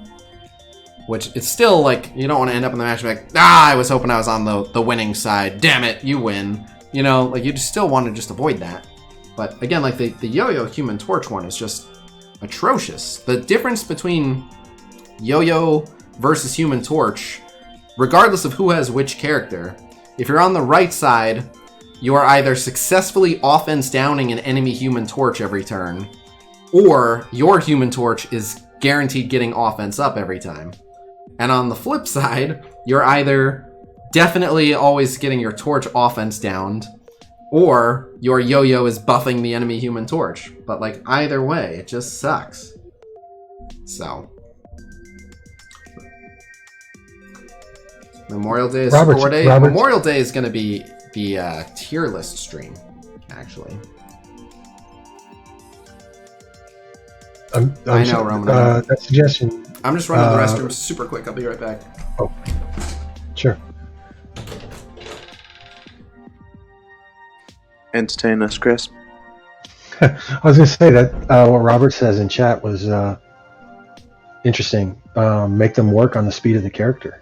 Which it's still like, you don't want to end up in the match like, I was hoping I was on the winning side. Damn it, you win. Like you just still want to just avoid that. But again, like the Yo-Yo Human Torch one is just atrocious. The difference between Yo-Yo versus Human Torch, regardless of who has which character, if you're on the right side, you are either successfully offense downing an enemy Human Torch every turn, or your Human Torch is guaranteed getting offense up every time. And on the flip side, you're either definitely always getting your Torch offense downed, or your Yo-Yo is buffing the enemy Human Torch. But like either way, it just sucks. So Memorial Day is 4 days. Memorial Day is going to be the tier list stream, actually. I know, Roman. That suggestion. I'm just running the restroom super quick. I'll be right back. Oh, sure. Entertain us, Chris. I was going to say that what Robert says in chat was interesting. Make them work on the speed of the character.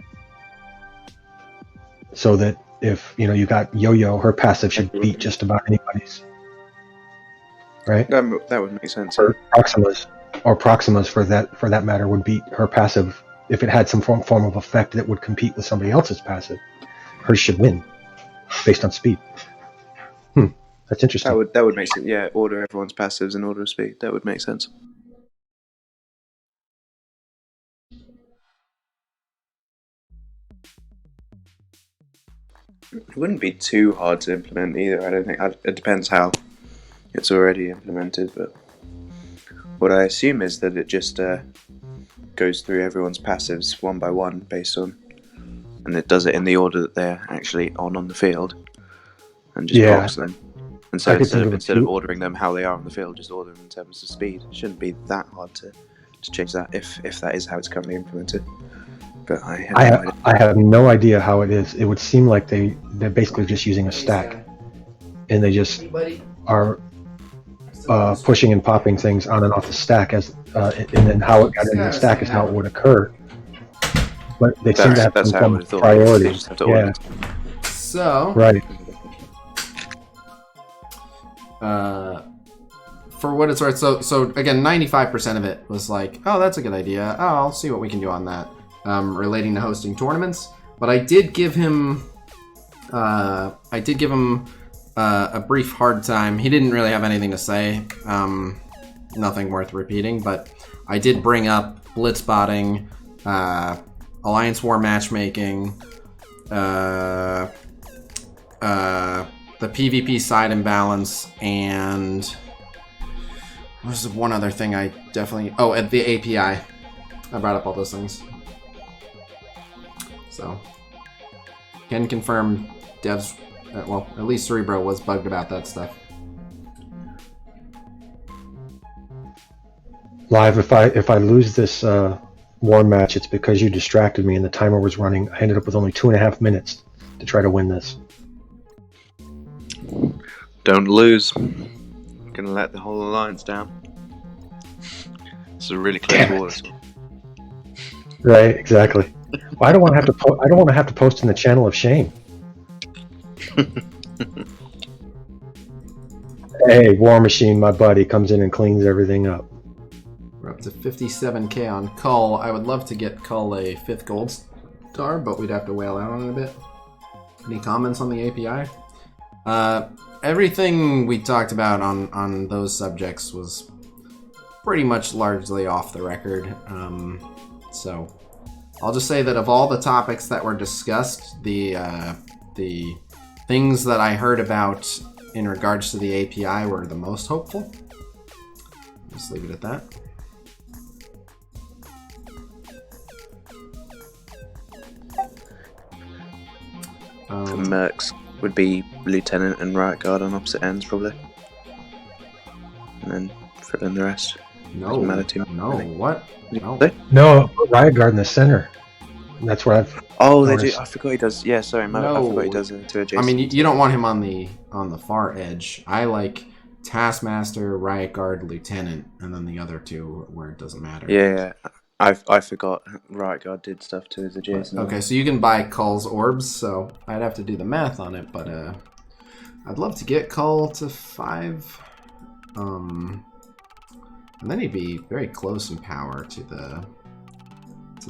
So that if, you got Yo-Yo, her passive should beat just about anybody's. Right? That would make sense. Or Proxima's for that matter would beat her passive if it had some form of effect that would compete with somebody else's passive. Hers should win based on speed. That's interesting. That would make sense. Yeah, order everyone's passives in order of speed. That would make sense. It wouldn't be too hard to implement either. I don't think. It depends how it's already implemented, but what I assume is that it just goes through everyone's passives one by one based on, and it does it in the order that they're actually on the field, and just blocks them. And so instead of ordering them how they are on the field, just order them in terms of speed. It shouldn't be that hard to change that if that is how it's currently implemented. But I have no idea how it is. It would seem like they're basically just using a stack, and they just are pushing and popping things on and off the stack and then how it got into the stack is how it would occur. But they seem to have some priority. Yeah. So right. For what it's worth, so again, 95% of it was like, oh, that's a good idea. Oh, I'll see what we can do on that. Relating to hosting tournaments, but I did give him a brief hard time. He didn't really have anything to say, nothing worth repeating, but I did bring up Blitz botting, Alliance War matchmaking, the PvP side imbalance, and what was one other thing I definitely... Oh, at the API. I brought up all those things. So, can confirm devs, well, at least Cerebro was bugged about that stuff. Live, if I lose this war match, it's because you distracted me and the timer was running. I ended up with only 2.5 minutes to try to win this. Don't lose. Gonna let the whole alliance down. It's a really close war. Right, exactly. Well, I don't want to have to. I don't want to have to post in the channel of shame. Hey, War Machine, my buddy, comes in and cleans everything up. We're up to 57k on Cull. I would love to get Cull a 5th gold star, but we'd have to whale out on it a bit. Any comments on the API? Everything we talked about on those subjects was pretty much largely off the record. So I'll just say that of all the topics that were discussed, the things that I heard about in regards to the API were the most hopeful. Just leave it at that. The mercs would be Lieutenant and Riot Guard on opposite ends, probably. And then fill in the rest. No, Doesn't matter too much, no, really. what? No. No, Riot Guard in the center. That's what I've. Oh, they do. noticed. I forgot he does. Yeah, sorry, I forgot he does it to adjacent. I mean, you don't want him on the far edge. I like Taskmaster, Riot Guard, Lieutenant, and then the other two where it doesn't matter. Yeah, I forgot Riot Guard did stuff to his adjacent. Okay, so you can buy Cull's orbs, so I'd have to do the math on it, but I'd love to get Cull to 5. And then he'd be very close in power to the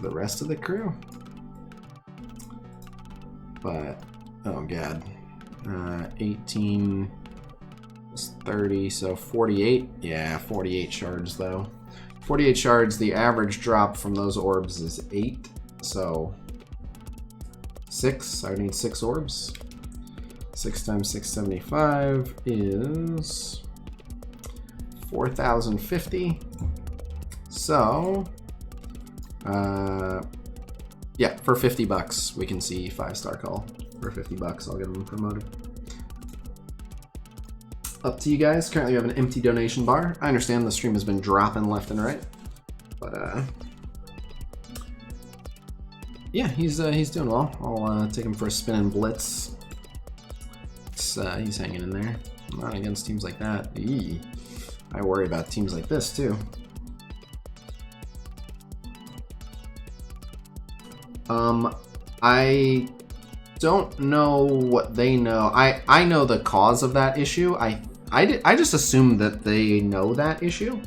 rest of the crew. But oh god, 18 is 30, so 48. Yeah, 48 shards though. 48 shards. The average drop from those orbs is 8, so 6. I would need 6 orbs. 6 times 675 is 4,050. So, yeah, for $50 we can see 5-star Cull. For $50 I'll get him promoted. Up to you guys. Currently we have an empty donation bar. I understand the stream has been dropping left and right, but yeah, he's doing well. I'll take him for a spin in Blitz. He's hanging in there. I'm not against teams like that. Eee. I worry about teams like this too. I don't know what they know. I know the cause of that issue. I just assumed that they know that issue.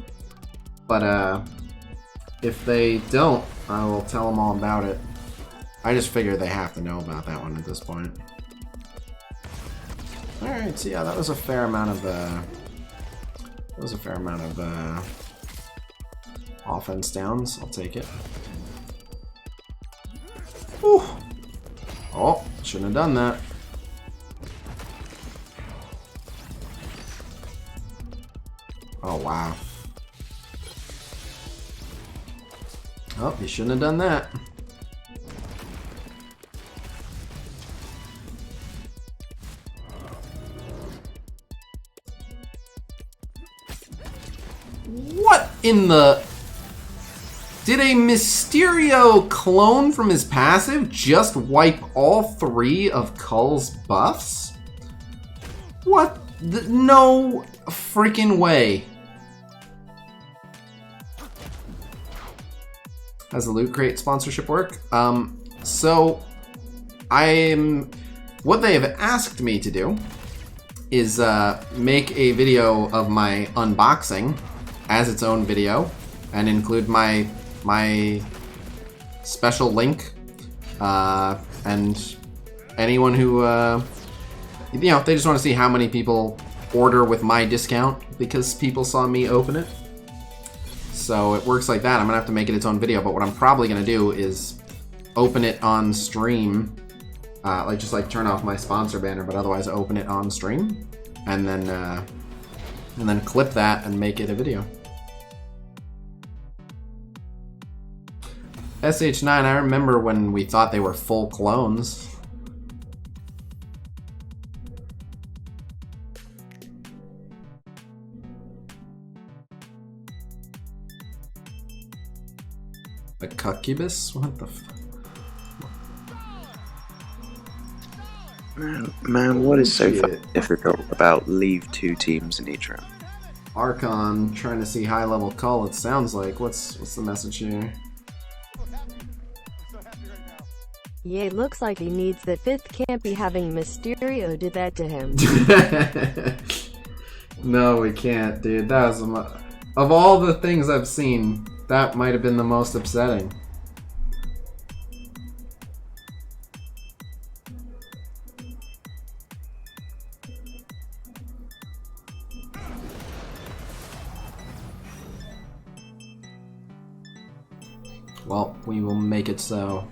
But if they don't, I will tell them all about it. I just figure they have to know about that one at this point. Alright, so yeah, that was a fair amount of offense downs. I'll take it. Whew. Oh, shouldn't have done that. Oh, wow. Oh, you shouldn't have done that. What in the... Did a Mysterio clone from his passive just wipe all 3 of Cull's buffs? What? No freaking way. How's the Loot Crate sponsorship work? So what they have asked me to do is make a video of my unboxing as its own video and include my special link, and anyone who you know, they just want to see how many people order with my discount because people saw me open it. So it works like that. I'm gonna have to make it its own video, but what I'm probably gonna do is open it on stream, just turn off my sponsor banner, but otherwise open it on stream, and then clip that and make it a video. SH9, I remember when we thought they were full clones. A cuccubus? What the f... Man, what is so difficult about leave 2 teams in each round? Archon trying to see high level Cull, it sounds like. What's the message here? Yeah, looks like he needs that fifth. Can't be having Mysterio did that to him. No, we can't, dude. That was of all the things I've seen, that might have been the most upsetting. Well, we will make it so.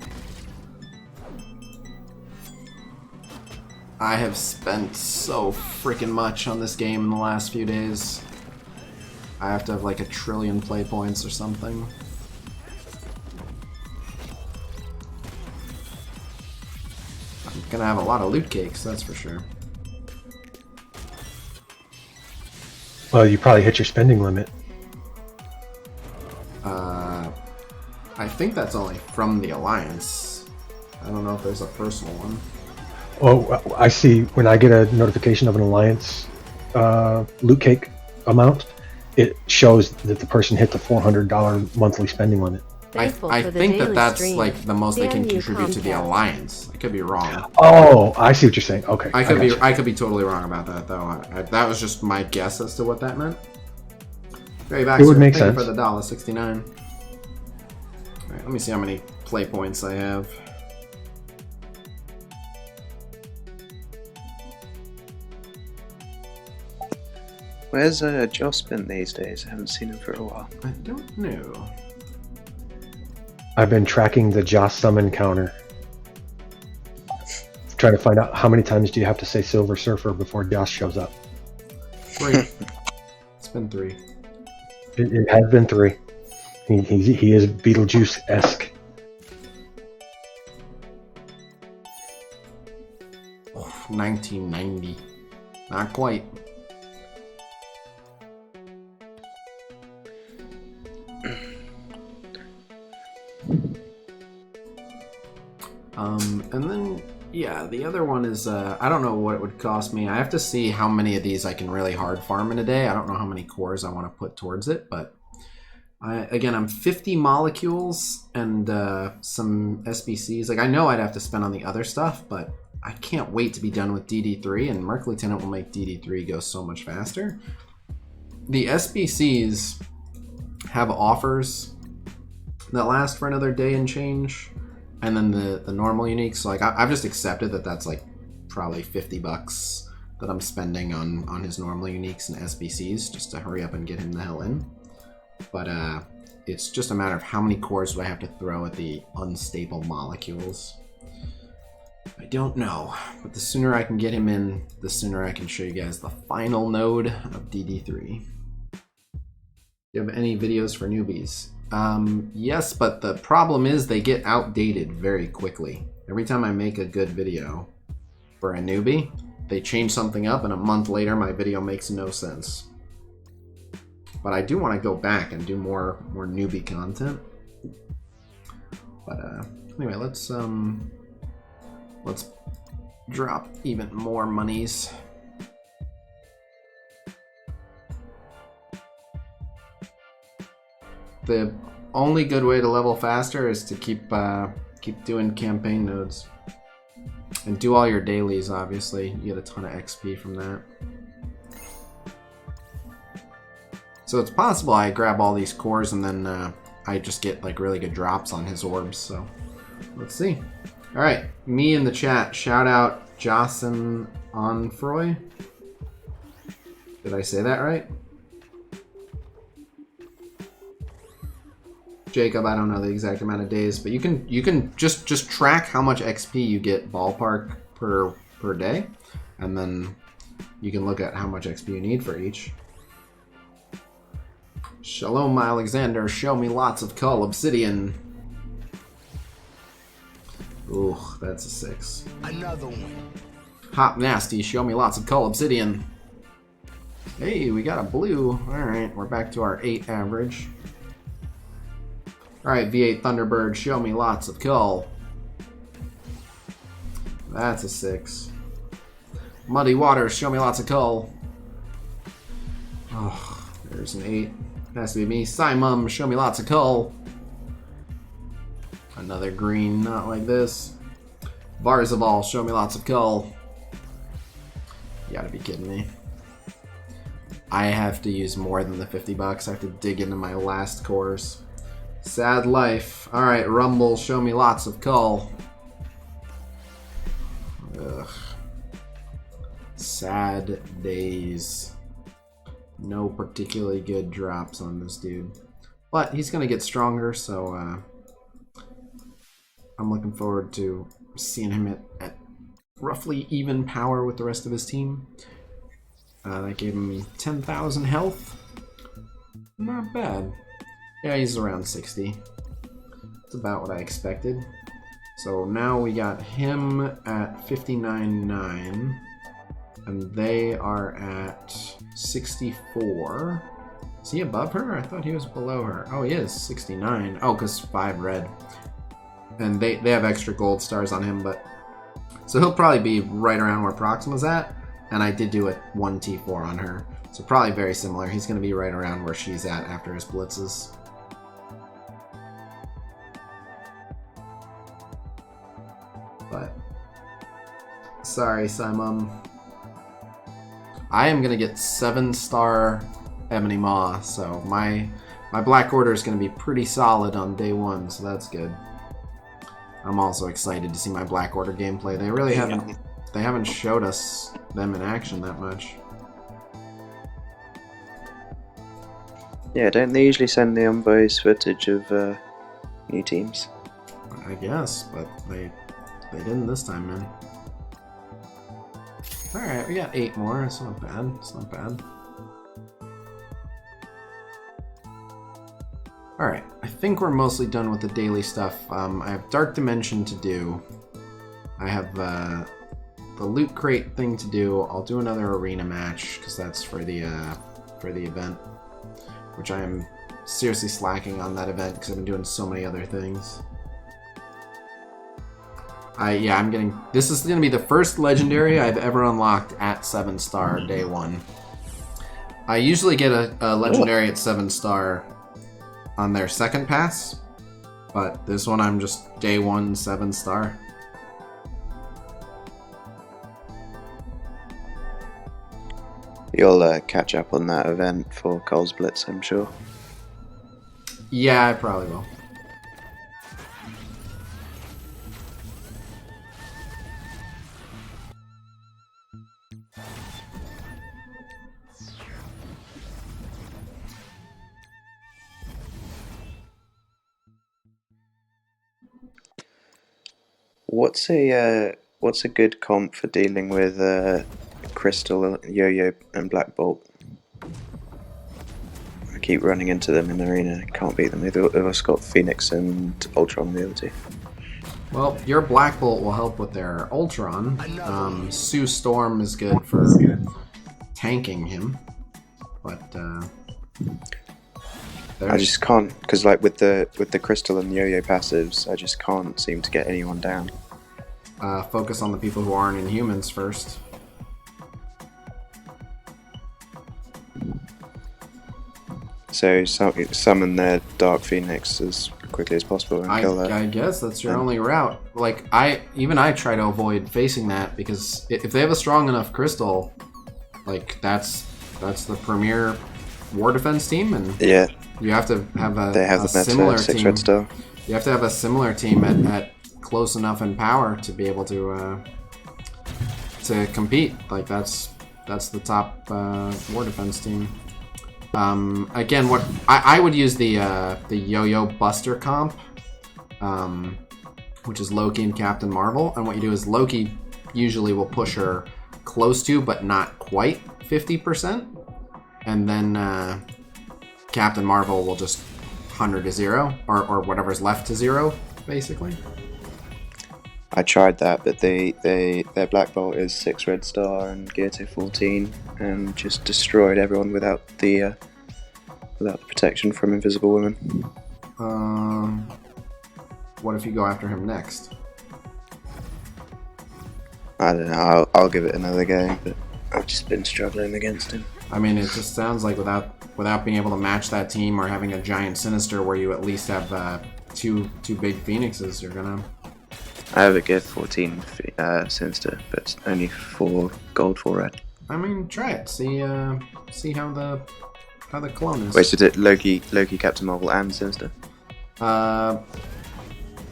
I have spent so freaking much on this game in the last few days. I have to have like 1 trillion play points or something. I'm gonna have a lot of loot cakes, that's for sure. Well, you probably hit your spending limit. I think that's only from the Alliance. I don't know if there's a personal one. Oh, I see. When I get a notification of an Alliance loot cake amount, it shows that the person hit the $400 monthly spending limit. I think that's like the most they can contribute to the Alliance. I could be wrong. Oh, I see what you're saying. Okay, I could be totally wrong about that though. That was just my guess as to what that meant. Very back. It would make sense for the $1.69. All right, let me see how many play points I have. Where's Joss been these days? I haven't seen him for a while. I don't know. I've been tracking the Joss summon counter. Trying to find out how many times do you have to say Silver Surfer before Joss shows up. 3. It's been 3. It has been 3. He is Beetlejuice-esque. Oh, 1990. Not quite. And then, yeah, the other one is, I don't know what it would cost me. I have to see how many of these I can really hard farm in a day. I don't know how many cores I want to put towards it, but again, I'm 50 molecules and some SBCs. Like, I know I'd have to spend on the other stuff, but I can't wait to be done with DD3, and Merc Lieutenant will make DD3 go so much faster. The SBCs have offers that last for another day and change, and then the normal uniques. So like I've just accepted that that's like probably $50 that I'm spending on his normal uniques and SBCs just to hurry up and get him the hell in. But it's just a matter of how many cores do I have to throw at the unstable molecules. I don't know, but the sooner I can get him in, the sooner I can show you guys the final node of DD3. Do you have any videos for newbies? Yes, but the problem is they get outdated very quickly. Every time I make a good video for a newbie, they change something up and a month later my video makes no sense. But I do want to go back and do more newbie content. But anyway, let's drop even more monies. The only good way to level faster is to keep doing campaign nodes. And do all your dailies, obviously. You get a ton of XP from that. So it's possible I grab all these cores and then I just get like really good drops on his orbs, so let's see. Alright, me in the chat, shout out Jocelyn Onfroy. Did I say that right? Jacob, I don't know the exact amount of days, but you can just track how much XP you get ballpark per day, and then you can look at how much XP you need for each. Shalom Alexander, show me lots of Cull Obsidian. Ooh, that's a 6. Another one. Hop Nasty, show me lots of Cull Obsidian. Hey, we got a blue. Alright, we're back to our 8 average. Alright, V8 Thunderbird, show me lots of Cull. That's a 6. Muddy Waters, show me lots of Cull. Oh, there's an 8. Has to be me. Simum, show me lots of Cull. Another green, not like this. Varzaval, show me lots of kill. You gotta be kidding me. I have to use more than the $50. I have to dig into my last cores. Sad life. Alright, Rumble, show me lots of cull. Ugh. Sad days. No particularly good drops on this dude. But he's gonna get stronger, so I'm looking forward to seeing him at roughly even power with the rest of his team. That gave him 10,000 health. Not bad. Yeah, he's around 60. That's about what I expected. So now we got him at 59.9. And they are at 64. Is he above her? I thought he was below her. Oh, he is. 69. Oh, because 5 red. And they have extra gold stars on him, but... So he'll probably be right around where Proxima's at. And I did do a 1T4 on her. So probably very similar. He's going to be right around where she's at after his blitzes. But... Sorry, Simon. I am going to get 7-star Ebony Maw, so my Black Order is going to be pretty solid on day 1, so that's good. I'm also excited to see my Black Order gameplay. They really haven't showed us them in action that much. Yeah, don't they usually send the unbiased footage of new teams? I guess, but they didn't this time, man. Alright, we got 8 more. It's not bad. It's not bad. Alright, I think we're mostly done with the daily stuff. I have Dark Dimension to do. I have the Loot Crate thing to do. I'll do another arena match, because that's for the event. Which I am seriously slacking on that event, because I've been doing so many other things. I'm getting... This is going to be the first legendary I've ever unlocked at 7-star day 1. I usually get a legendary at 7-star on their second pass, but this one I'm just day 1 7-star. You'll catch up on that event for Cole's Blitz, I'm sure. Yeah, I probably will. What's a good comp for dealing with Crystal, Yo-Yo, and Black Bolt? I keep running into them in the arena. Can't beat them. They've also got Phoenix and Ultron, the other two. Well, your Black Bolt will help with their Ultron. Sue Storm is good for tanking him, but I just can't, because like with the Crystal and Yo-Yo passives, I just can't seem to get anyone down. Focus on the people who aren't Inhumans first. So summon their Dark Phoenix as quickly as possible and kill that. I guess that's your only route. Like I try to avoid facing that, because if they have a strong enough Crystal, like that's the premier war defense team, and yeah, you have to have a similar team. 6 red star. You have to have a similar team at close enough in power to be able to compete. Like that's the top war defense team. Again, what I would use the Yo-Yo Buster comp, which is Loki and Captain Marvel. And what you do is Loki usually will push her close to, but not quite 50%, and then Captain Marvel will just 100 to 0, or whatever's left to 0, basically. I tried that, but their Black Bolt is 6 red star and gear to 14, and just destroyed everyone without the protection from Invisible Women. What if you go after him next? I don't know. I'll give it another go, but I've just been struggling against him. I mean, it just sounds like without being able to match that team, or having a giant Sinister where you at least have two big Phoenixes, you're gonna I have a gift 14 Sinister, but it's only 4 gold, 4 red. I mean, try it. See how the clone is. Wait, so is it Loki, Captain Marvel, and Sinister?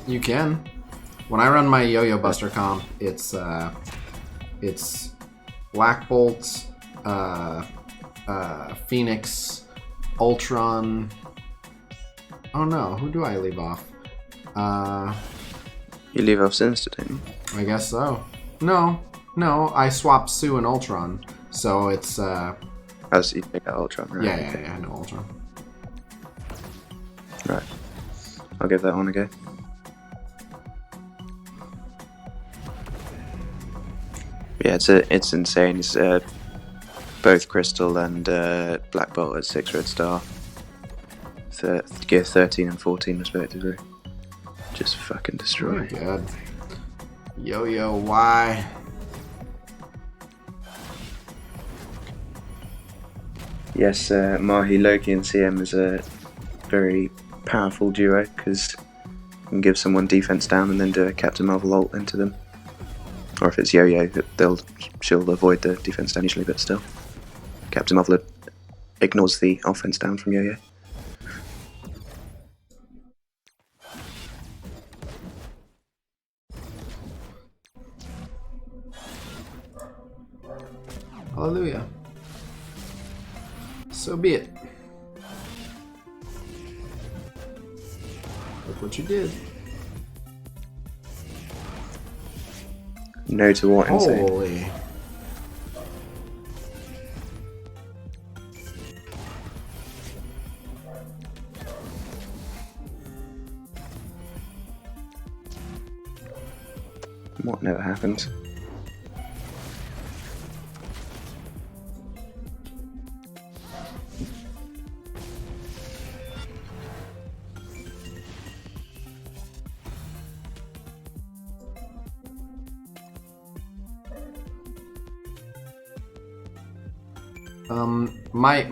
You can. When I run my Yo-Yo Buster comp, it's Black Bolt, Phoenix, Ultron. Oh no, who do I leave off? You leave off Sinister, don't you? I guess so. No, I swapped Sue and Ultron, so it's Oh, so you take out Ultron, right? Yeah, no Ultron. Right. I'll give that one a go. Yeah, it's insane. It's both Crystal and Black Bolt at 6 red star. Gear 13 and 14 respectively. Just fucking destroy. Oh my god. Yo-Yo, why? Yes, Mahi, Loki and CM is a very powerful duo because you can give someone defense down and then do a Captain Marvel ult into them. Or if it's Yo-Yo, she'll avoid the defense down usually, but still. Captain Marvel ignores the offense down from Yo-Yo. Hallelujah. So be it. Look what you did. No to what, insane. Holy. What never happens?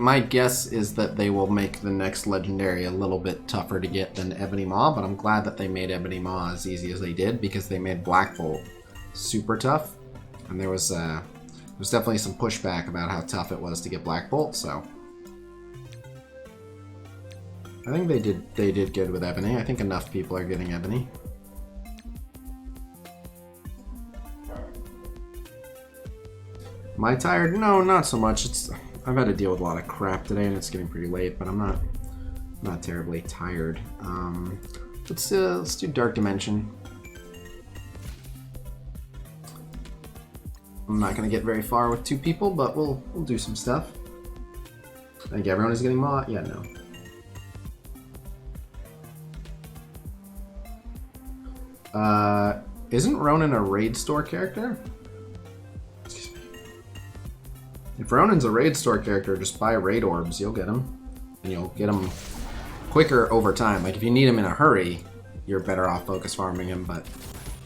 My guess is that they will make the next legendary a little bit tougher to get than Ebony Maw, but I'm glad that they made Ebony Maw as easy as they did because they made Black Bolt super tough, and there was definitely some pushback about how tough it was to get Black Bolt. So I think they did good with Ebony. I think enough people are getting Ebony. Am I tired? No, not so much. I've had to deal with a lot of crap today, and it's getting pretty late. But I'm not terribly tired. Let's do Dark Dimension. I'm not gonna get very far with 2 people, but we'll do some stuff. I think everyone is getting Maw. Yeah, no. Isn't Ronan a raid store character? If Ronan's a raid store character, just buy raid orbs, you'll get them. And you'll get them quicker over time. Like, if you need them in a hurry, you're better off focus farming him, but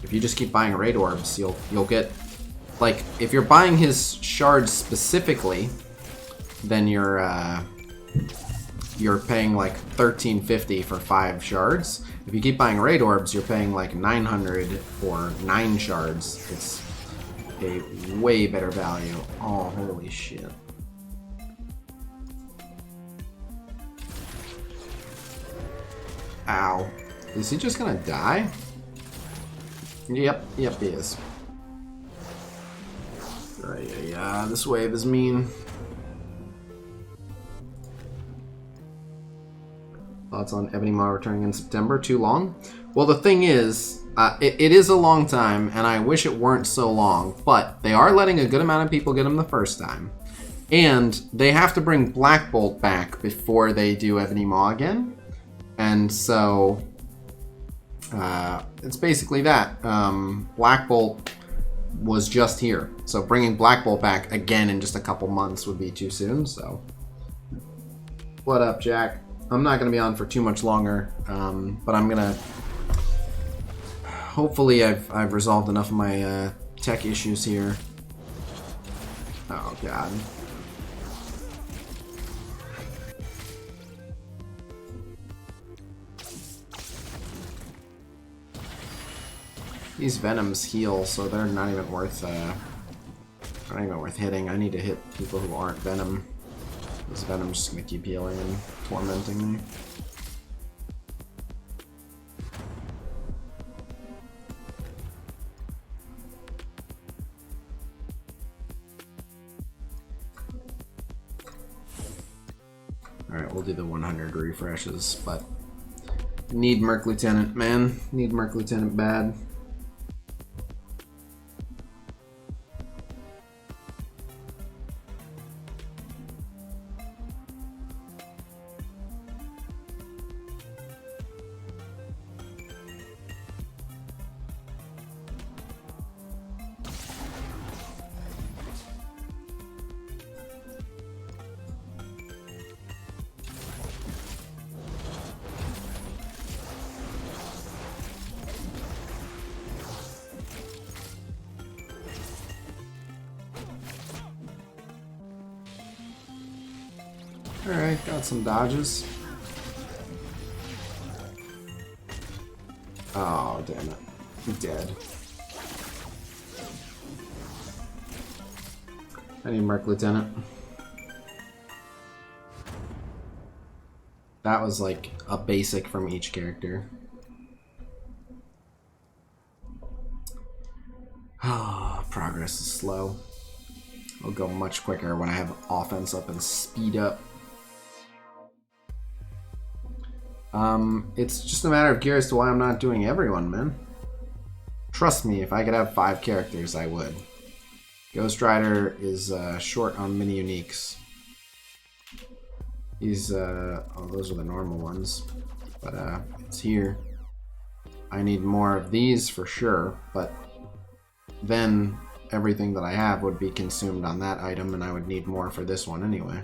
if you just keep buying raid orbs, you'll get... Like, if you're buying his shards specifically, then you're paying like $13.50 for 5 shards. If you keep buying raid orbs, you're paying like $900 for 9 shards. It's a way better value. Oh, holy shit. Ow. Is he just gonna die? Yep, he is. Yeah, this wave is mean. Thoughts on Ebony Maw returning in September? Too long? Well, the thing is, it is a long time, and I wish it weren't so long, but they are letting a good amount of people get them the first time. And they have to bring Black Bolt back before they do Ebony Maw again. And so, it's basically that. Black Bolt was just here. So bringing Black Bolt back again in just a couple months would be too soon, so. What up, Jack? I'm not going to be on for too much longer, but I'm going to... Hopefully I've resolved enough of my tech issues here. Oh, God. These Venoms heal, so they're not even worth hitting. I need to hit people who aren't Venom. This Venom's just gonna keep healing and tormenting me. Alright, we'll do the 100 refreshes, but need Merc Lieutenant, man. Need Merc Lieutenant bad. Alright, got some dodges. Oh, damn it. I'm dead. I need Merc Lieutenant. That was like a basic from each character. Ah, progress is slow. It'll go much quicker when I have offense up and speed up. It's just a matter of gear as to why I'm not doing everyone, man. Trust me, if I could have 5 characters, I would. Ghost Rider is short on mini uniques. He's, oh, those are the normal ones. But, it's here. I need more of these for sure, but then everything that I have would be consumed on that item, and I would need more for this one anyway.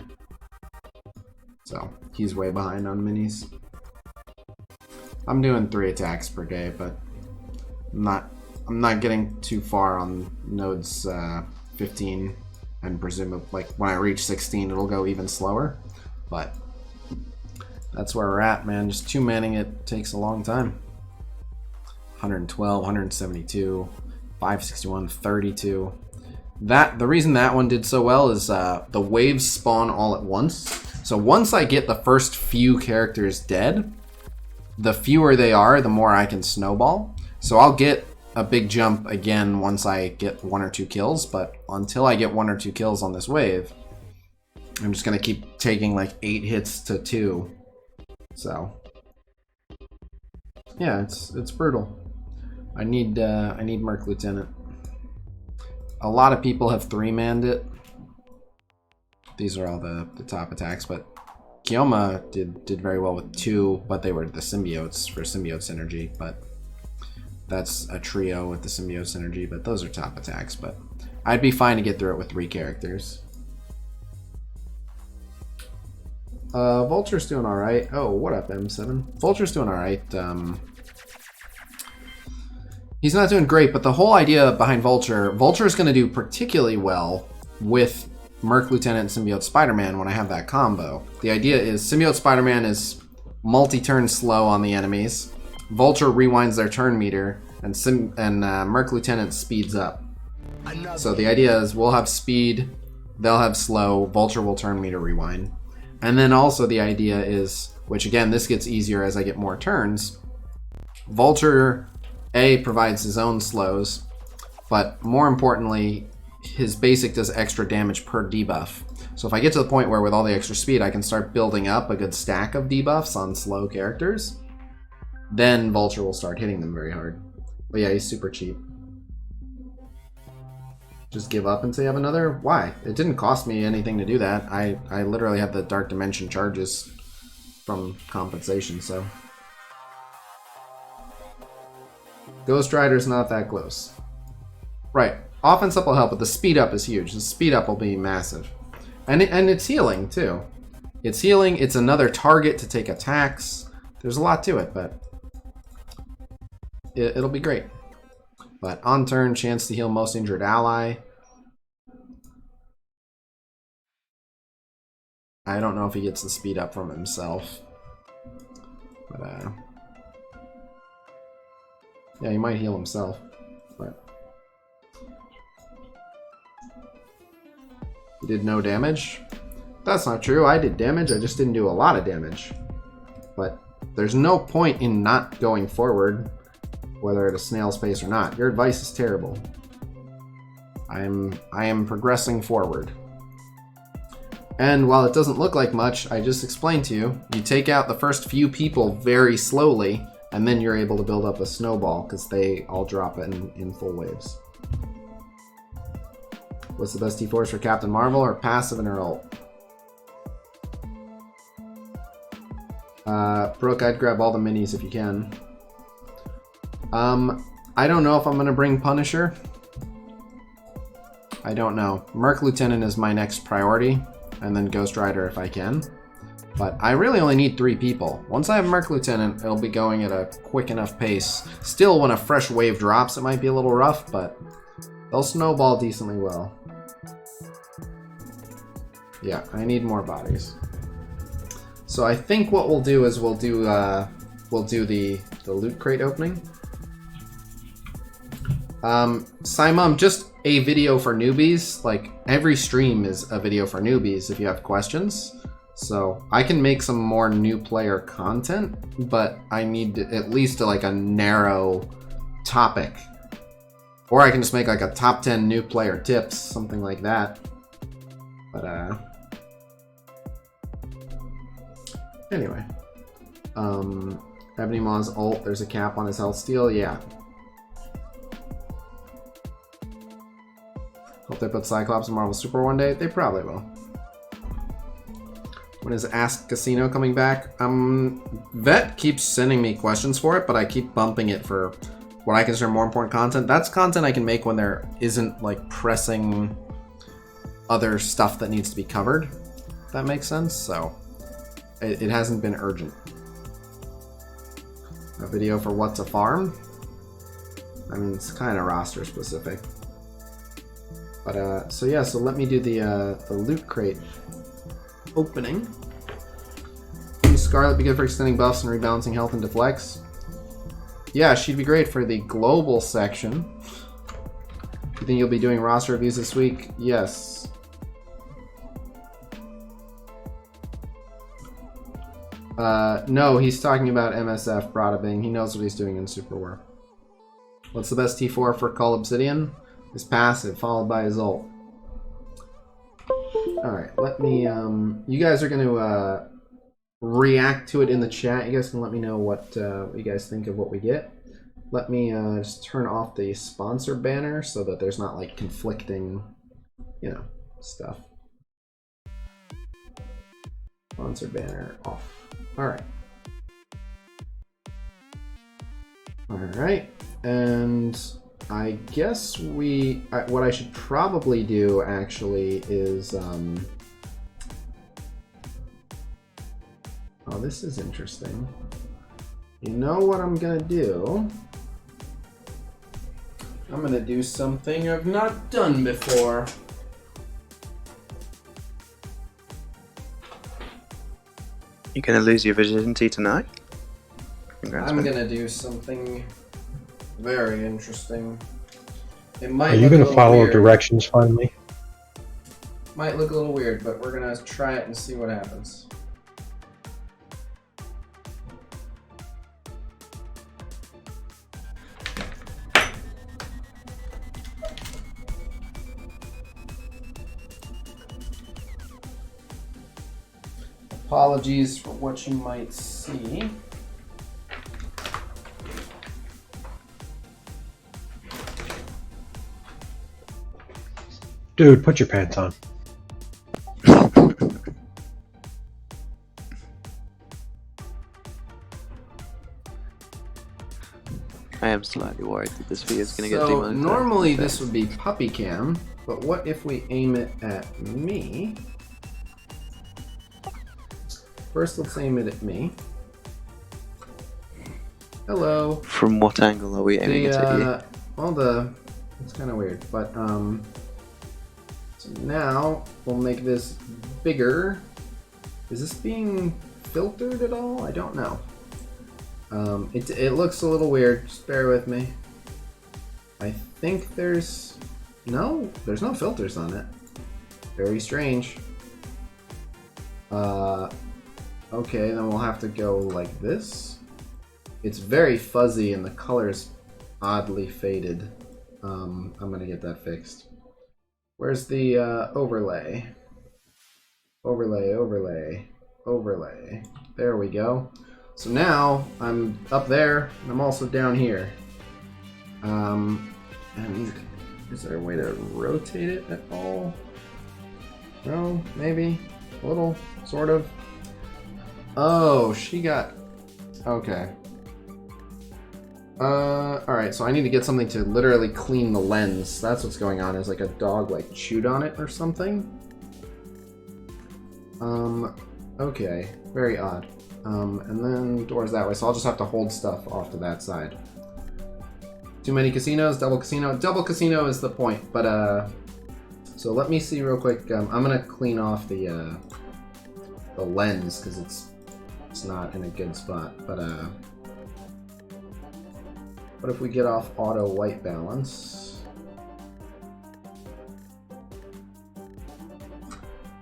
So, he's way behind on minis. I'm doing 3 attacks per day, but I'm not getting too far on nodes 15, and presumably like when I reach 16 it'll go even slower, but that's where we're at, man. Just 2-manning it takes a long time. 112, 172, 561, 32. The reason that one did so well is the waves spawn all at once. So once I get the first few characters dead, the fewer they are, the more I can snowball. So I'll get a big jump again once I get 1 or 2 kills, but until I get 1 or 2 kills on this wave, I'm just gonna keep taking like 8 hits to 2. So yeah, it's brutal. I need Merc Lieutenant. A lot of people have 3-manned it. These are all the top attacks, but Kioma did very well with 2, but they were the symbiotes for symbiote synergy, but that's a trio with the symbiote synergy, but those are top attacks, but I'd be fine to get through it with 3 characters. Vulture's doing alright. Oh, what up, M7? Vulture's doing alright. He's not doing great, but the whole idea behind Vulture is going to do particularly well with Merc Lieutenant and Symbiote Spider-Man when I have that combo. The idea is Symbiote Spider-Man is multi-turn slow on the enemies. Vulture rewinds their turn meter, and Merc Lieutenant speeds up. So the idea is we'll have speed, they'll have slow, Vulture will turn meter rewind. And then also the idea is, which again, this gets easier as I get more turns, Vulture provides his own slows, but more importantly, his basic does extra damage per debuff. So if I get to the point where with all the extra speed I can start building up a good stack of debuffs on slow characters, then Vulture will start hitting them very hard. But yeah, he's super cheap. Just give up until you have another? Why? It didn't cost me anything to do that. I literally have the Dark Dimension charges from compensation, so. Ghost Rider's not that close. Right. Offense up will help, but the speed up is huge. The speed up will be massive. And it's healing, too. It's healing, it's another target to take attacks. There's a lot to it, but it'll be great. But on turn, chance to heal most injured ally. I don't know if he gets the speed up from himself. But, yeah, he might heal himself. But you did no damage? That's not true. I did damage. I just didn't do a lot of damage. But there's no point in not going forward, whether at a snail's pace or not. Your advice is terrible. I am progressing forward. And while it doesn't look like much, I just explained to you, you take out the first few people very slowly, and then you're able to build up a snowball, because they all drop in full waves. What's the best T4s for Captain Marvel, or passive in her ult? Brooke, I'd grab all the minis if you can. I don't know if I'm going to bring Punisher. I don't know. Merc Lieutenant is my next priority, and then Ghost Rider if I can. But I really only need 3 people. Once I have Merc Lieutenant, it'll be going at a quick enough pace. Still, when a fresh wave drops, it might be a little rough, but they'll snowball decently well. Yeah, I need more bodies. So I think what we'll do is we'll do the loot crate opening. Simon, just a video for newbies. Like, every stream is a video for newbies if you have questions. So I can make some more new player content, but I need at least like a narrow topic. Or I can just make like a top 10 new player tips, something like that. But anyway. Ebony Maw's ult, there's a cap on his health steal, yeah. Hope they put Cyclops in Marvel Super one day. They probably will. When is Ask Khasino coming back? Vet keeps sending me questions for it, but I keep bumping it for what I consider more important content. That's content I can make when there isn't like pressing other stuff that needs to be covered. If that makes sense. So it hasn't been urgent. A video for what's a farm? I mean, it's kind of roster specific. But so yeah, so let me do the loot crate opening. Would Scarlet be good for extending buffs and rebalancing health and deflects? Yeah, she'd be great for the global section. You think you'll be doing roster reviews this week? Yes. No, he's talking about MSF, Brada Bing. He knows what he's doing in Super War. What's the best T4 for Call Obsidian? His passive, followed by his ult. Alright, let me, you guys are going to react to it in the chat. You guys can let me know what you guys think of what we get. Let me just turn off the sponsor banner so that there's not like conflicting, you know, stuff. Sponsor banner off. Alright. Alright, and I guess what I should probably do actually is, oh, this is interesting. You know what I'm gonna do? I'm gonna do something I've not done before. You're gonna lose your virginity tonight? Congrats, I'm man. gonna do something very interesting. It might Are you look going a to little follow weird. directions finally? Might look a little weird, but we're gonna try it and see what happens. Apologies for what you might see. Dude, put your pants on. I am slightly worried that this video is going to get So demonetized. normally this would be puppy cam, but what if we aim it at me? First, let's aim it at me. Hello. From what angle are we aiming it at you? Well, it's kind of weird, but so now we'll make this bigger. Is this being filtered at all? I don't know. It looks a little weird. Just bear with me. I think there's no filters on it. Very strange. Okay, then we'll have to go like this. It's very fuzzy and the color's oddly faded. I'm gonna get that fixed. Where's the overlay? Overlay. There we go. So now I'm up there and I'm also down here. And is there a way to rotate it at all? No, maybe a little, sort of. Oh, she got. Okay. Alright, so I need to get something to literally clean the lens. That's what's going on, is like a dog like chewed on it or something. Okay, very odd. And then doors that way, so I'll just have to hold stuff off to that side. Too many casinos, double casino. Double casino is the point, but so let me see real quick. I'm gonna clean off the lens because it's not in a good spot, but what if we get off auto white balance?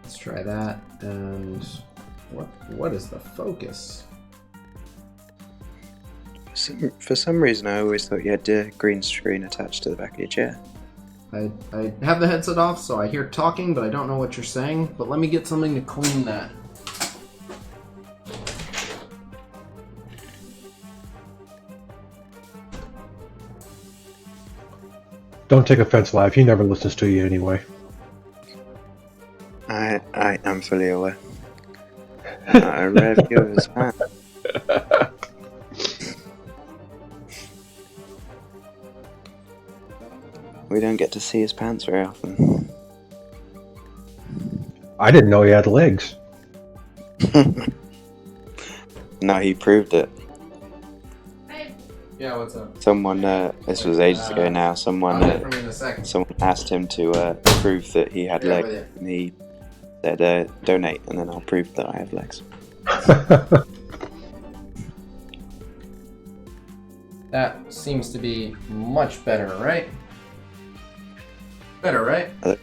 Let's try that. And what is the focus? For some reason, I always thought you had a green screen attached to the back of your chair. I have the headset off, so I hear talking, but I don't know what you're saying. But let me get something to clean that. Don't take offense, Live. He never listens to you anyway. I am fully aware. I read yours, man. We don't get to see his pants very often. I didn't know he had legs. No, he proved it. Yeah, what's up? Someone, this was ages ago now, someone asked him to prove that he had legs, and he said, donate, and then I'll prove that I have legs. That seems to be much better, right? Better, right? Are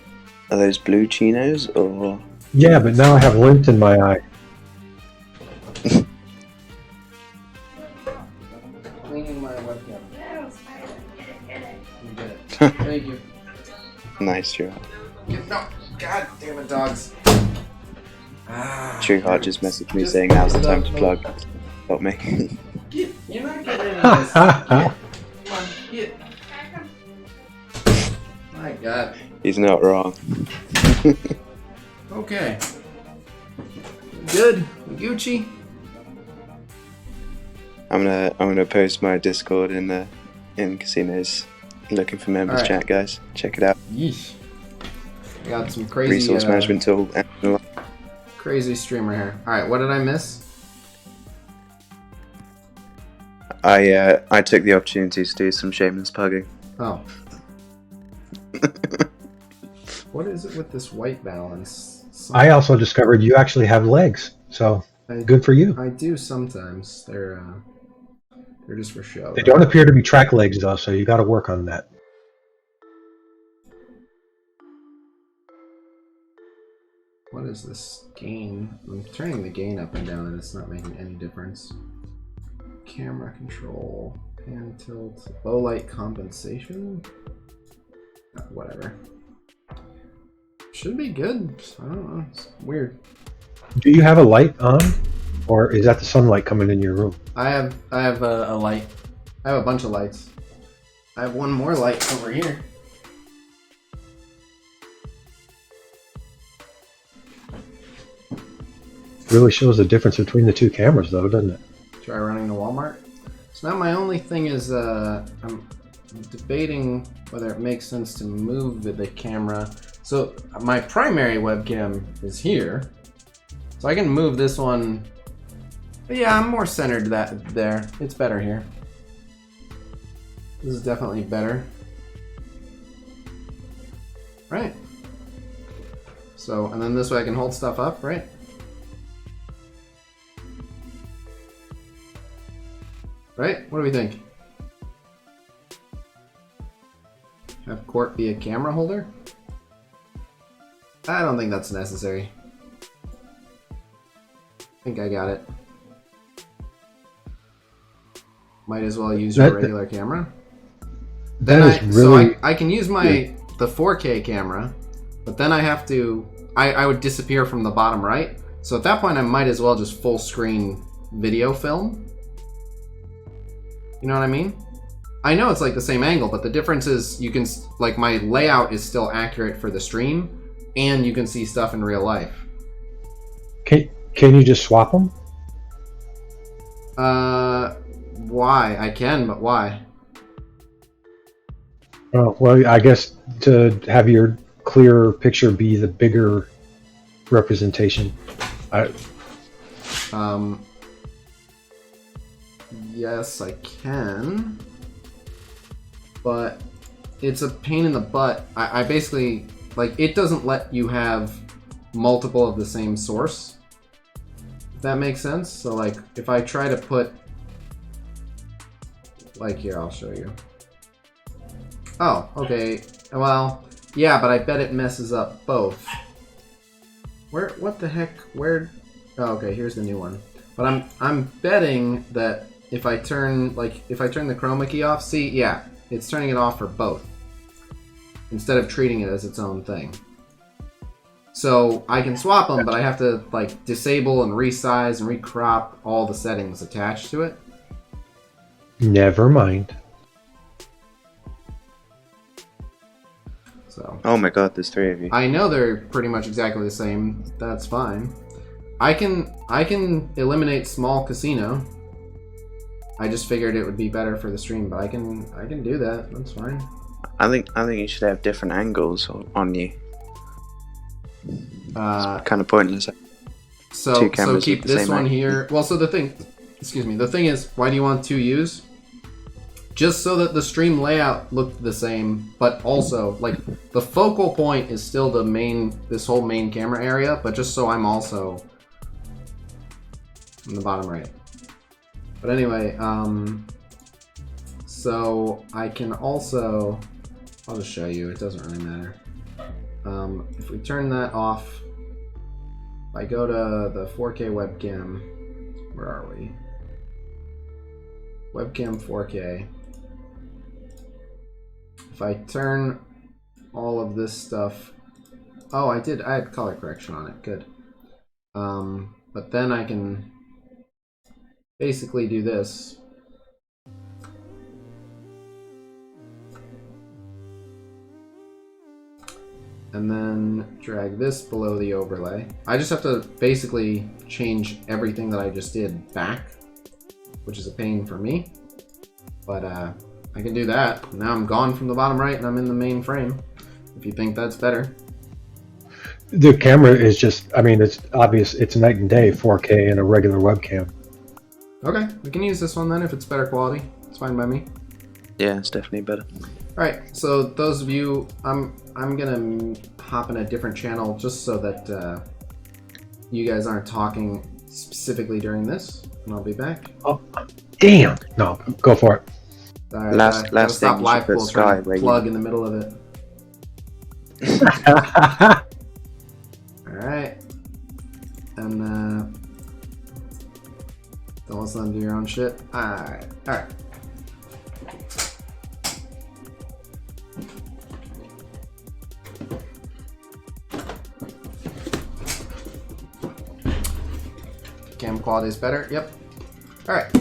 those blue chinos, or...? Yeah, but now I have lint in my eye. Cleaning my webcam. You did it. Thank you. Nice job. No, god damn it, dogs. Trueheart just messaged me saying now's the time to plug. Help me. You're not getting any of this. Come on, get. My god. He's not wrong. Okay. Good. Gucci. I'm gonna post my Discord in casinos. Looking for members Alright. chat, guys. Check it out. Yeesh. I got some crazy Resource management tool. crazy streamer here. Alright, what did I miss? I took the opportunity to do some shameless pugging. Oh. What is it with this white balance? I also discovered you actually have legs, so good for you. I do sometimes. They're just for show. They don't appear to be track legs though, so you got to work on that. What is this gain? I'm turning the gain up and down and it's not making any difference. Camera control, pan tilt, low light compensation? Whatever. Should be good. I don't know. It's weird. Do you have a light on, or is that the sunlight coming in your room? I have a light. I have a bunch of lights. I have one more light over here. Really shows the difference between the two cameras, though, doesn't it? Try running to Walmart. So now my only thing is I'm debating whether it makes sense to move the camera. So my primary webcam is here, so I can move this one. But yeah, I'm more centered there. It's better here. This is definitely better. Right. So, and then this way I can hold stuff up, right? Right? What do we think? report via camera holder? I don't think that's necessary. I think I got it. Might as well use your regular camera. That is really... So I can use the 4K camera, but then I have to... I would disappear from the bottom right. So at that point, I might as well just full screen video film. You know what I mean? I know it's like the same angle, but the difference is you can... Like, my layout is still accurate for the stream, and you can see stuff in real life. Can you just swap them? Why? I can, but why? Oh, well, I guess to have your clearer picture be the bigger representation. Yes, I can. But it's a pain in the butt. I basically, like, it doesn't let you have multiple of the same source. If that makes sense. So, like, if I try to put, like, here, I'll show you. Oh, okay. Well, yeah, but I bet it messes up both. What the heck? Where? Oh, okay, here's the new one. But I'm betting that if I turn the chroma key off, see, yeah, it's turning it off for both. Instead of treating it as its own thing. So I can swap them, but I have to, like, disable and resize and recrop all the settings attached to it. Never mind. So. Oh my god, there's 3 of you. I know they're pretty much exactly the same. That's fine. I can eliminate small Khasino. I just figured it would be better for the stream, but I can do that. That's fine. I think you should have different angles on you. It's kind of pointless. So keep this one here. Well, so the thing is, why do you want 2 views? Just so that the stream layout looked the same, but also, like, the focal point is still this whole main camera area, but just so I'm also in the bottom right. But anyway, so I can also, I'll just show you, it doesn't really matter. If we turn that off, if I go to the 4K webcam, where are we? Webcam 4K. If I turn all of this stuff, oh, I had color correction on it, good. But then I can basically do this. And then drag this below the overlay. I just have to basically change everything that I just did back, which is a pain for me. But I can do that. Now I'm gone from the bottom right and I'm in the main frame, if you think that's better. The camera is just, I mean, it's obvious, it's night and day, 4K and a regular webcam. Okay, we can use this one then if it's better quality. It's fine by me. Yeah, it's definitely better. Alright, so those of you, I'm gonna hop in a different channel just so that you guys aren't talking specifically during this, and I'll be back. Oh, damn! No, go for it. Sorry, last stop thing, live you pool trying to plug in the middle of it. Alright. And don't listen to them do your own shit. Alright. Cam quality is better. Yep. Alright.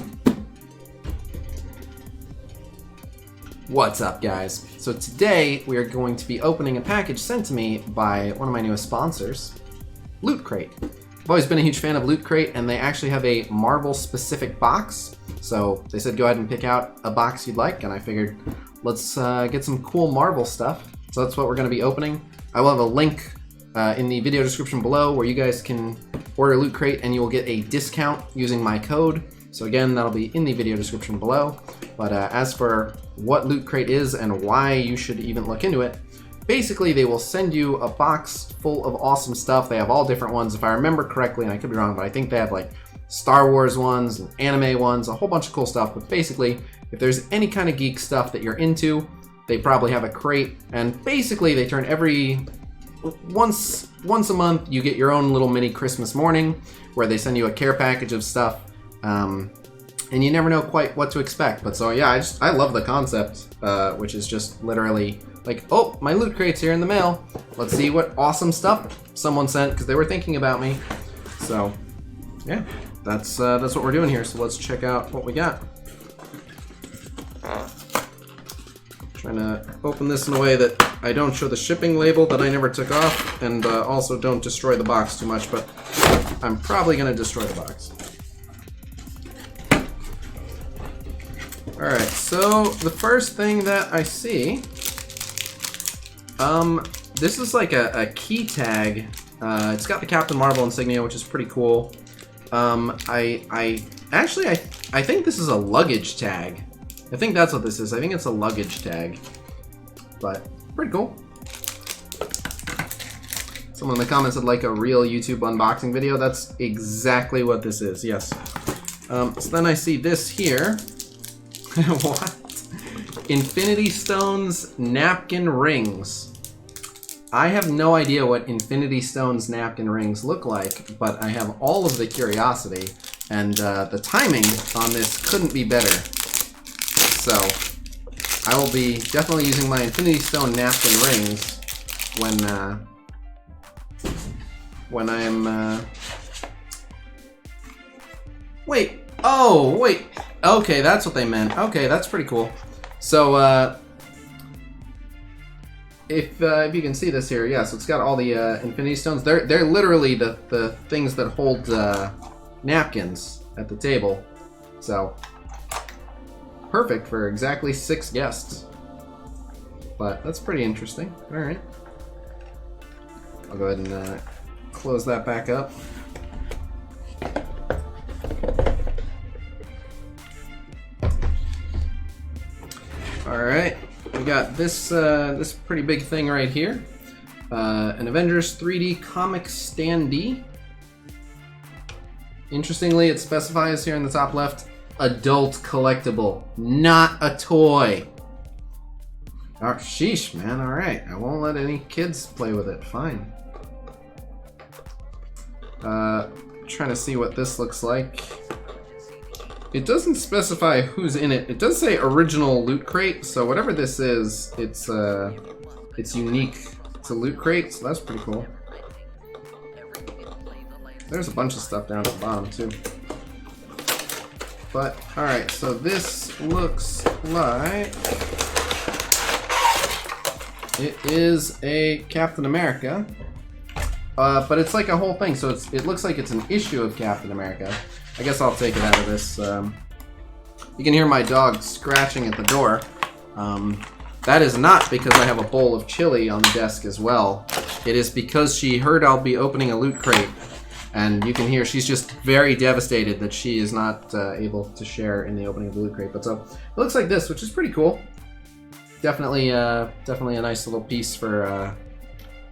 What's up, guys? So today we are going to be opening a package sent to me by one of my newest sponsors, Loot Crate. I've always been a huge fan of Loot Crate, and they actually have a Marvel-specific box. So they said go ahead and pick out a box you'd like, and I figured let's get some cool Marvel stuff. So that's what we're going to be opening. I will have a link in the video description below where you guys can order Loot Crate and you will get a discount using my code. So again, that'll be in the video description below. But as for what Loot Crate is and why you should even look into it, basically they will send you a box full of awesome stuff. They have all different ones. If I remember correctly, and I could be wrong, but I think they have like Star Wars ones, and anime ones, a whole bunch of cool stuff. But basically, if there's any kind of geek stuff that you're into, they probably have a crate, and basically they turn once a month you get your own little mini Christmas morning where they send you a care package of stuff, and you never know quite what to expect. But so yeah, I love the concept, which is just literally like, oh, my loot crate's here in the mail. Let's see what awesome stuff someone sent because they were thinking about me. So yeah, that's what we're doing here. So let's check out what we got. Trying to open this in a way that I don't show the shipping label that I never took off, and also don't destroy the box too much, but I'm probably going to destroy the box. Alright, so the first thing that I see, this is like a key tag. It's got the Captain Marvel insignia, which is pretty cool. I think this is a luggage tag. I think that's what this is. I think it's a luggage tag. But pretty cool. Someone in the comments would like a real YouTube unboxing video. That's exactly what this is, yes. So then I see this here. What? Infinity Stones napkin rings. I have no idea what Infinity Stones napkin rings look like, but I have all of the curiosity, and the timing on this couldn't be better. So I will be definitely using my Infinity Stone napkin rings when I'm wait. Oh, wait. Okay, that's what they meant. Okay, that's pretty cool. So if you can see this here, yeah, so it's got all the Infinity Stones. They're literally the things that hold napkins at the table. So perfect for exactly 6 guests. But that's pretty interesting. All right. I'll go ahead and close that back up. All right, we got this this pretty big thing right here. An Avengers 3D comic Standee. Interestingly, it specifies here in the top left, adult collectible, not a toy. Oh, sheesh, man. All right, I won't let any kids play with it. Fine. Trying to see what this looks like. It doesn't specify who's in it. It does say original Loot Crate, so whatever this is, it's unique to Loot Crate, so that's pretty cool. There's a bunch of stuff down at the bottom too. But alright, so this looks like it is a Captain America. But it's like a whole thing, so it looks like it's an issue of Captain America. I guess I'll take it out of this. You can hear my dog scratching at the door. That is not because I have a bowl of chili on the desk as well. It is because she heard I'll be opening a Loot Crate. And you can hear she's just very devastated that she is not able to share in the opening of the Loot Crate. But so, it looks like this, which is pretty cool. Definitely a nice little piece for a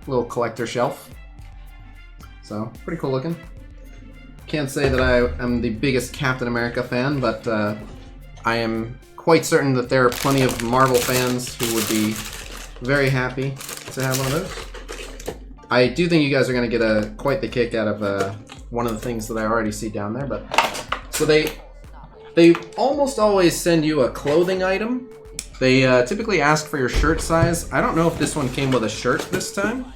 little collector shelf. So, pretty cool looking. Can't say that I am the biggest Captain America fan, but I am quite certain that there are plenty of Marvel fans who would be very happy to have one of those. I do think you guys are going to get quite the kick out of one of the things that I already see down there. But so they almost always send you a clothing item. They typically ask for your shirt size. I don't know if this one came with a shirt this time.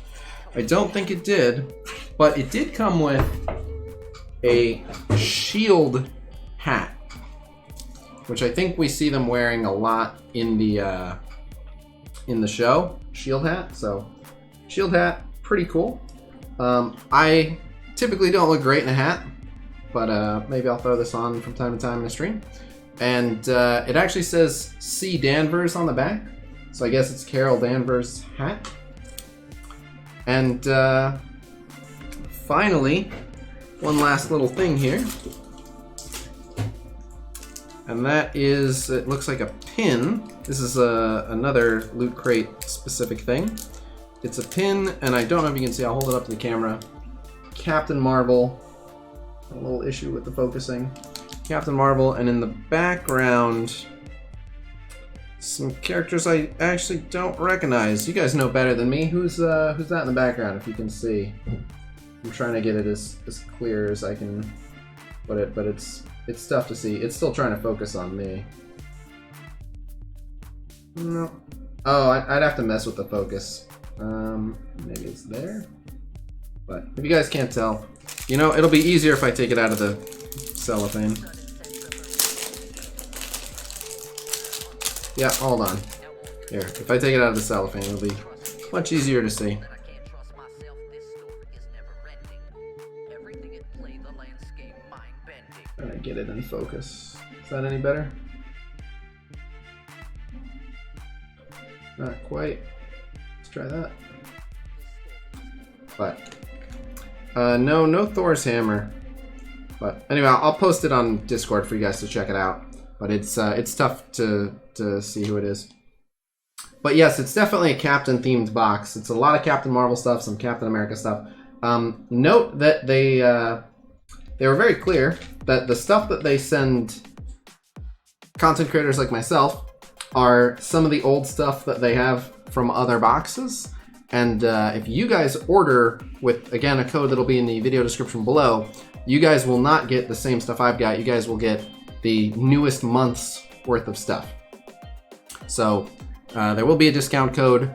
I don't think it did, but it did come with a shield hat, which I think we see them wearing a lot in the show. Shield hat, so shield hat, pretty cool. I typically don't look great in a hat, but maybe I'll throw this on from time to time in a stream. And it actually says C. Danvers on the back, so I guess it's Carol Danvers' hat. And finally, one last little thing here. And that is, it looks like a pin. This is another Loot Crate specific thing. It's a pin, and I don't know if you can see, I'll hold it up to the camera. Captain Marvel. A little issue with the focusing. Captain Marvel, and in the background, Some characters I actually don't recognize. You guys know better than me. Who's that in the background? If you can see, I'm trying to get it as clear as I can put it, but it's tough to see. It's still trying to focus on me. No. Oh, I'd have to mess with the focus. Maybe it's there. But if you guys can't tell, you know, it'll be easier if I take it out of the cellophane. Yeah, hold on. Here, if I take it out of the cellophane, it'll be much easier to see. Trying to get it in focus. Is that any better? Not quite. Let's try that. But no Thor's hammer. But anyway, I'll post it on Discord for you guys to check it out. But it's tough to see who it is. But yes, it's definitely a Captain themed box. It's a lot of Captain Marvel stuff, some Captain America stuff. Note that they were very clear that the stuff that they send content creators like myself are some of the old stuff that they have from other boxes. And if you guys order with, again, a code that'll be in the video description below, you guys will not get the same stuff I've got. You guys will get the newest month's worth of stuff. So there will be a discount code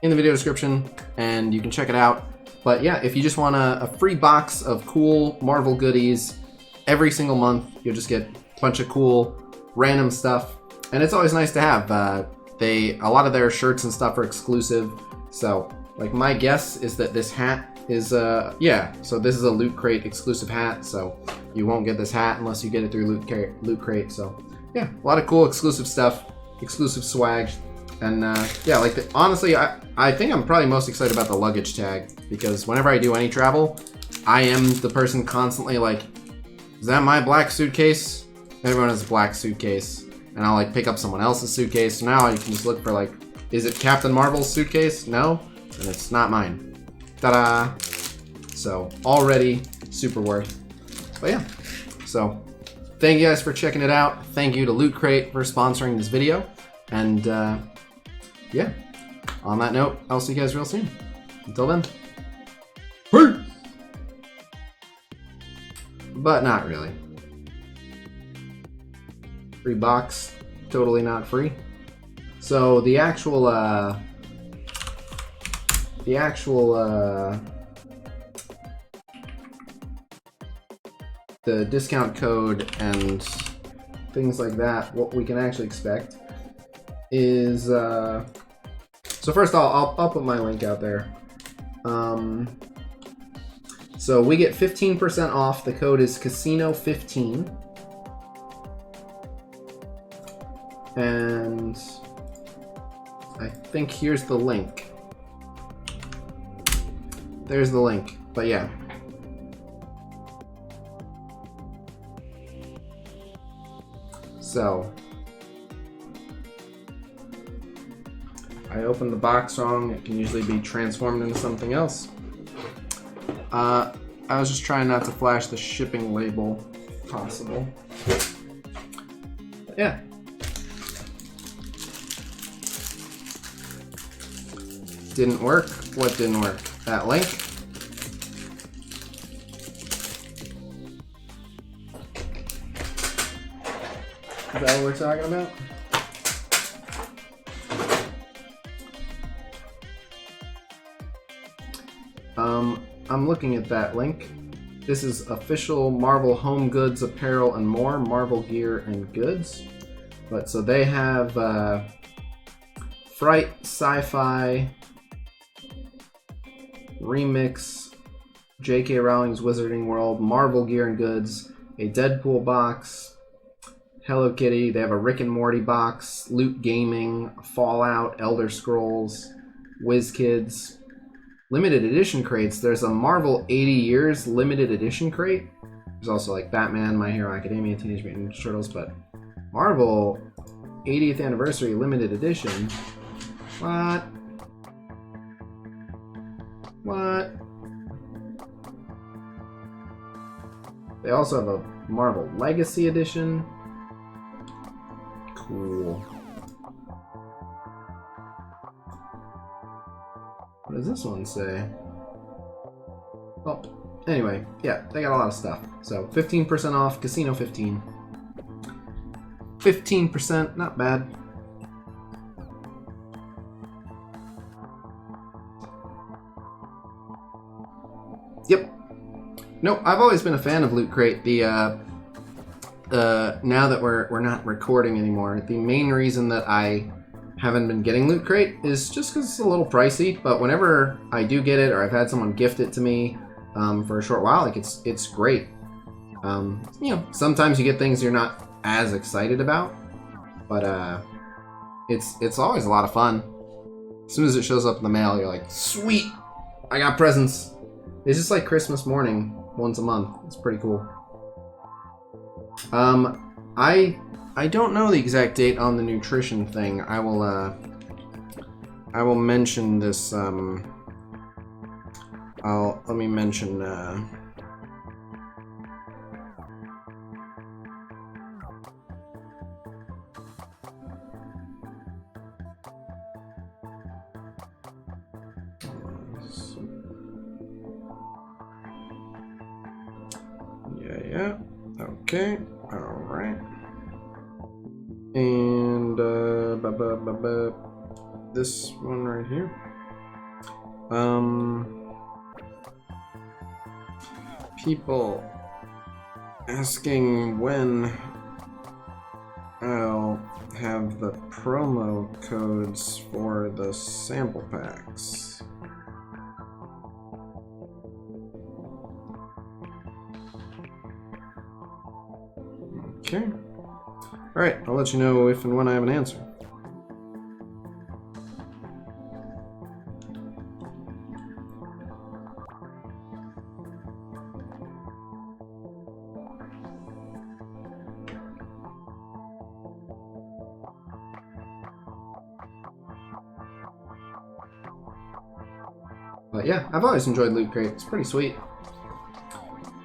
in the video description, and you can check it out. But yeah, if you just want a free box of cool Marvel goodies every single month, you'll just get a bunch of cool random stuff. And it's always nice to have. A lot of their shirts and stuff are exclusive. So, like, my guess is that this hat is, so this is a Loot Crate exclusive hat. So you won't get this hat unless you get it through Loot Crate. So yeah, a lot of cool exclusive stuff, exclusive swag. And yeah, like, honestly, I think I'm probably most excited about the luggage tag, because whenever I do any travel, I am the person constantly like, is that my black suitcase? Everyone has a black suitcase. And I'll like pick up someone else's suitcase. Now you can just look for like, is it Captain Marvel's suitcase? No, and it's not mine. Ta-da! So already super worth. But yeah, so thank you guys for checking it out. Thank you to Loot Crate for sponsoring this video. And yeah, on that note, I'll see you guys real soon. Until then, peace! But not really. Free box, totally not free. So the actual the discount code and things like that, what we can actually expect is so first I'll put my link out there. So we get 15% off. The code is Khasino15. And I think here's the link. There's the link. But yeah. So I opened the box wrong. It can usually be transformed into something else. I was just trying not to flash the shipping label if possible. But yeah. Didn't work. What didn't work? That link? Is that what we're talking about? I'm looking at that link. This is official Marvel home goods, apparel, and more. Marvel gear and goods. But so they have Fright, Sci-Fi, Remix, J.K. Rowling's Wizarding World, Marvel gear and goods, a Deadpool box, Hello Kitty. They have a Rick and Morty box, Loot Gaming, Fallout, Elder Scrolls, WizKids. Limited edition crates. There's a Marvel 80 Years limited edition crate. There's also like Batman, My Hero Academia, Teenage Mutant Ninja Turtles, but Marvel 80th Anniversary limited edition. What? What? They also have a Marvel Legacy edition. Cool. What does this one say? Well, anyway, yeah, they got a lot of stuff. So 15% off, Khasino 15. 15%, not bad. Yep. No, I've always been a fan of Loot Crate. Now that we're not recording anymore, the main reason that I haven't been getting Loot Crate is just because it's a little pricey. But whenever I do get it, or I've had someone gift it to me for a short while, like it's great. You know, sometimes you get things you're not as excited about, but it's always a lot of fun. As soon as it shows up in the mail, you're like, sweet, I got presents. It's just like Christmas morning once a month. It's pretty cool. I don't know the exact date on the nutrition thing. I will mention this. Let me mention. Yeah. Okay. All right. And this one right here. People asking when I'll have the promo codes for the sample packs. Okay. Alright, I'll let you know if and when I have an answer. But yeah, I've always enjoyed Loot Crate. It's pretty sweet.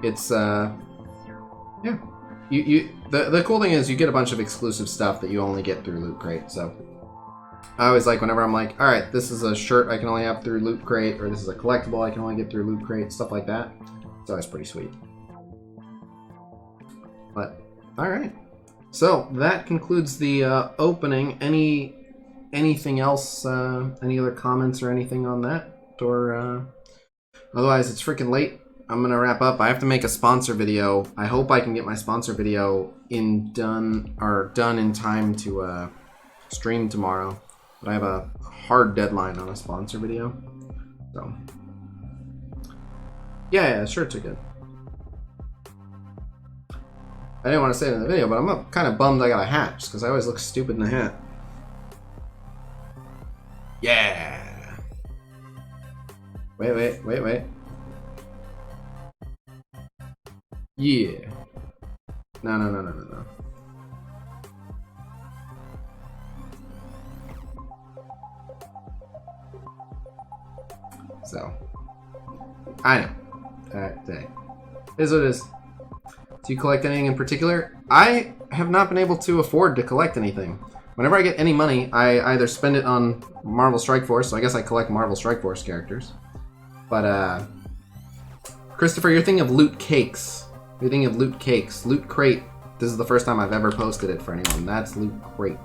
It's yeah. The cool thing is you get a bunch of exclusive stuff that you only get through Loot Crate. So I always like whenever I'm like, all right, this is a shirt I can only have through Loot Crate, or this is a collectible I can only get through Loot Crate, stuff like that. It's always pretty sweet. But all right, so that concludes the opening. Anything else? Any other comments or anything on that? Or otherwise, it's freaking late. I'm gonna wrap up. I have to make a sponsor video. I hope I can get my sponsor video done in time to stream tomorrow. But I have a hard deadline on a sponsor video. So yeah, shirts are good. I didn't want to say it in the video, but I'm kind of bummed I got a hat, just because I always look stupid in a hat. Yeah. Wait. Yeah. No. So, I know. That is what it is. Do you collect anything in particular? I have not been able to afford to collect anything. Whenever I get any money, I either spend it on Marvel Strike Force, so I guess I collect Marvel Strike Force characters. But, Christopher, you're thinking of Lootcakes. You're thinking of Lootcakes. Loot Crate. This is the first time I've ever posted it for anyone. That's Loot Crate.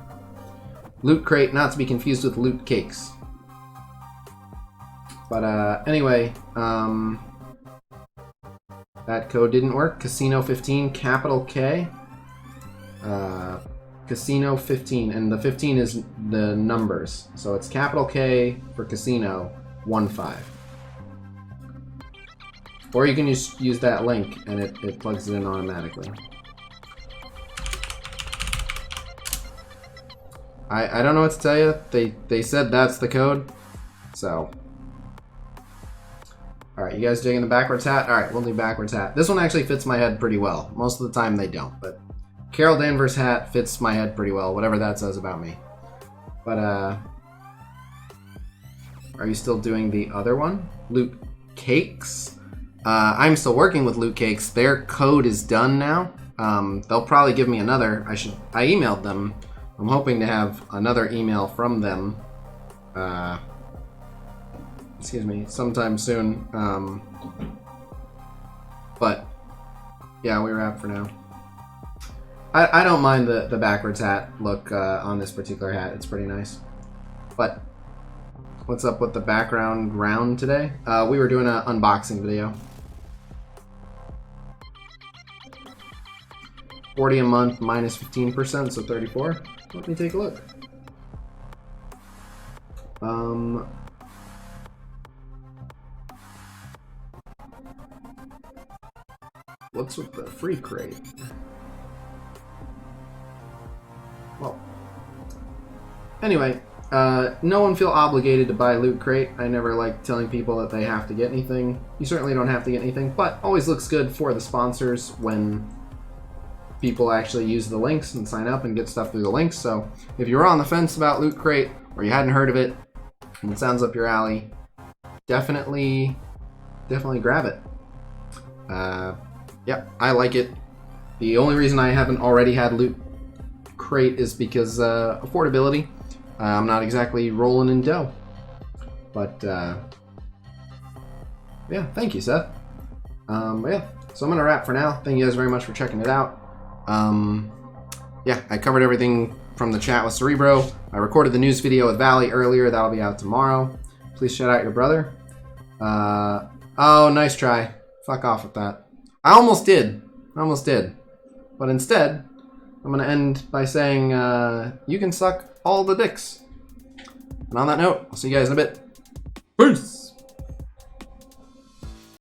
Loot Crate, not to be confused with Lootcakes. But, anyway, that code didn't work. Khasino 15, capital K. Khasino 15, and the 15 is the numbers. So it's capital K for Khasino, 15. Or you can just use that link and it plugs it in automatically. I don't know what to tell you. They said that's the code. So. Alright, you guys digging the backwards hat? Alright, we'll do backwards hat. This one actually fits my head pretty well. Most of the time they don't, but Carol Danvers hat fits my head pretty well, whatever that says about me. But, are you still doing the other one? Lootcakes? I'm still working with Lootcakes. Their code is done now. They'll probably give me another. I emailed them. I'm hoping to have another email from them excuse me, sometime soon. But yeah, we wrap for now. I don't mind the backwards hat look on this particular hat. It's pretty nice. But what's up with the background round today? We were doing an unboxing video. 40 a month minus 15%, so 34. Let me take a look. What's with the free crate? Well, anyway, no one feel obligated to buy Loot Crate. I never like telling people that they have to get anything. You certainly don't have to get anything, but always looks good for the sponsors when people actually use the links and sign up and get stuff through the links. So if you were on the fence about Loot Crate or you hadn't heard of it and it sounds up your alley, definitely grab it. Yeah, I like it. The only reason I haven't already had Loot Crate is because affordability. I'm not exactly rolling in dough, but yeah, thank you, Seth. But yeah, so I'm gonna wrap for now. Thank you guys very much for checking it out. Yeah, I covered everything from the chat with Cerebro. I recorded the news video with Valley earlier. That'll be out tomorrow. Please shout out your brother. Oh, nice try. Fuck off with that. I almost did. But instead, I'm going to end by saying, you can suck all the dicks. And on that note, I'll see you guys in a bit. Peace!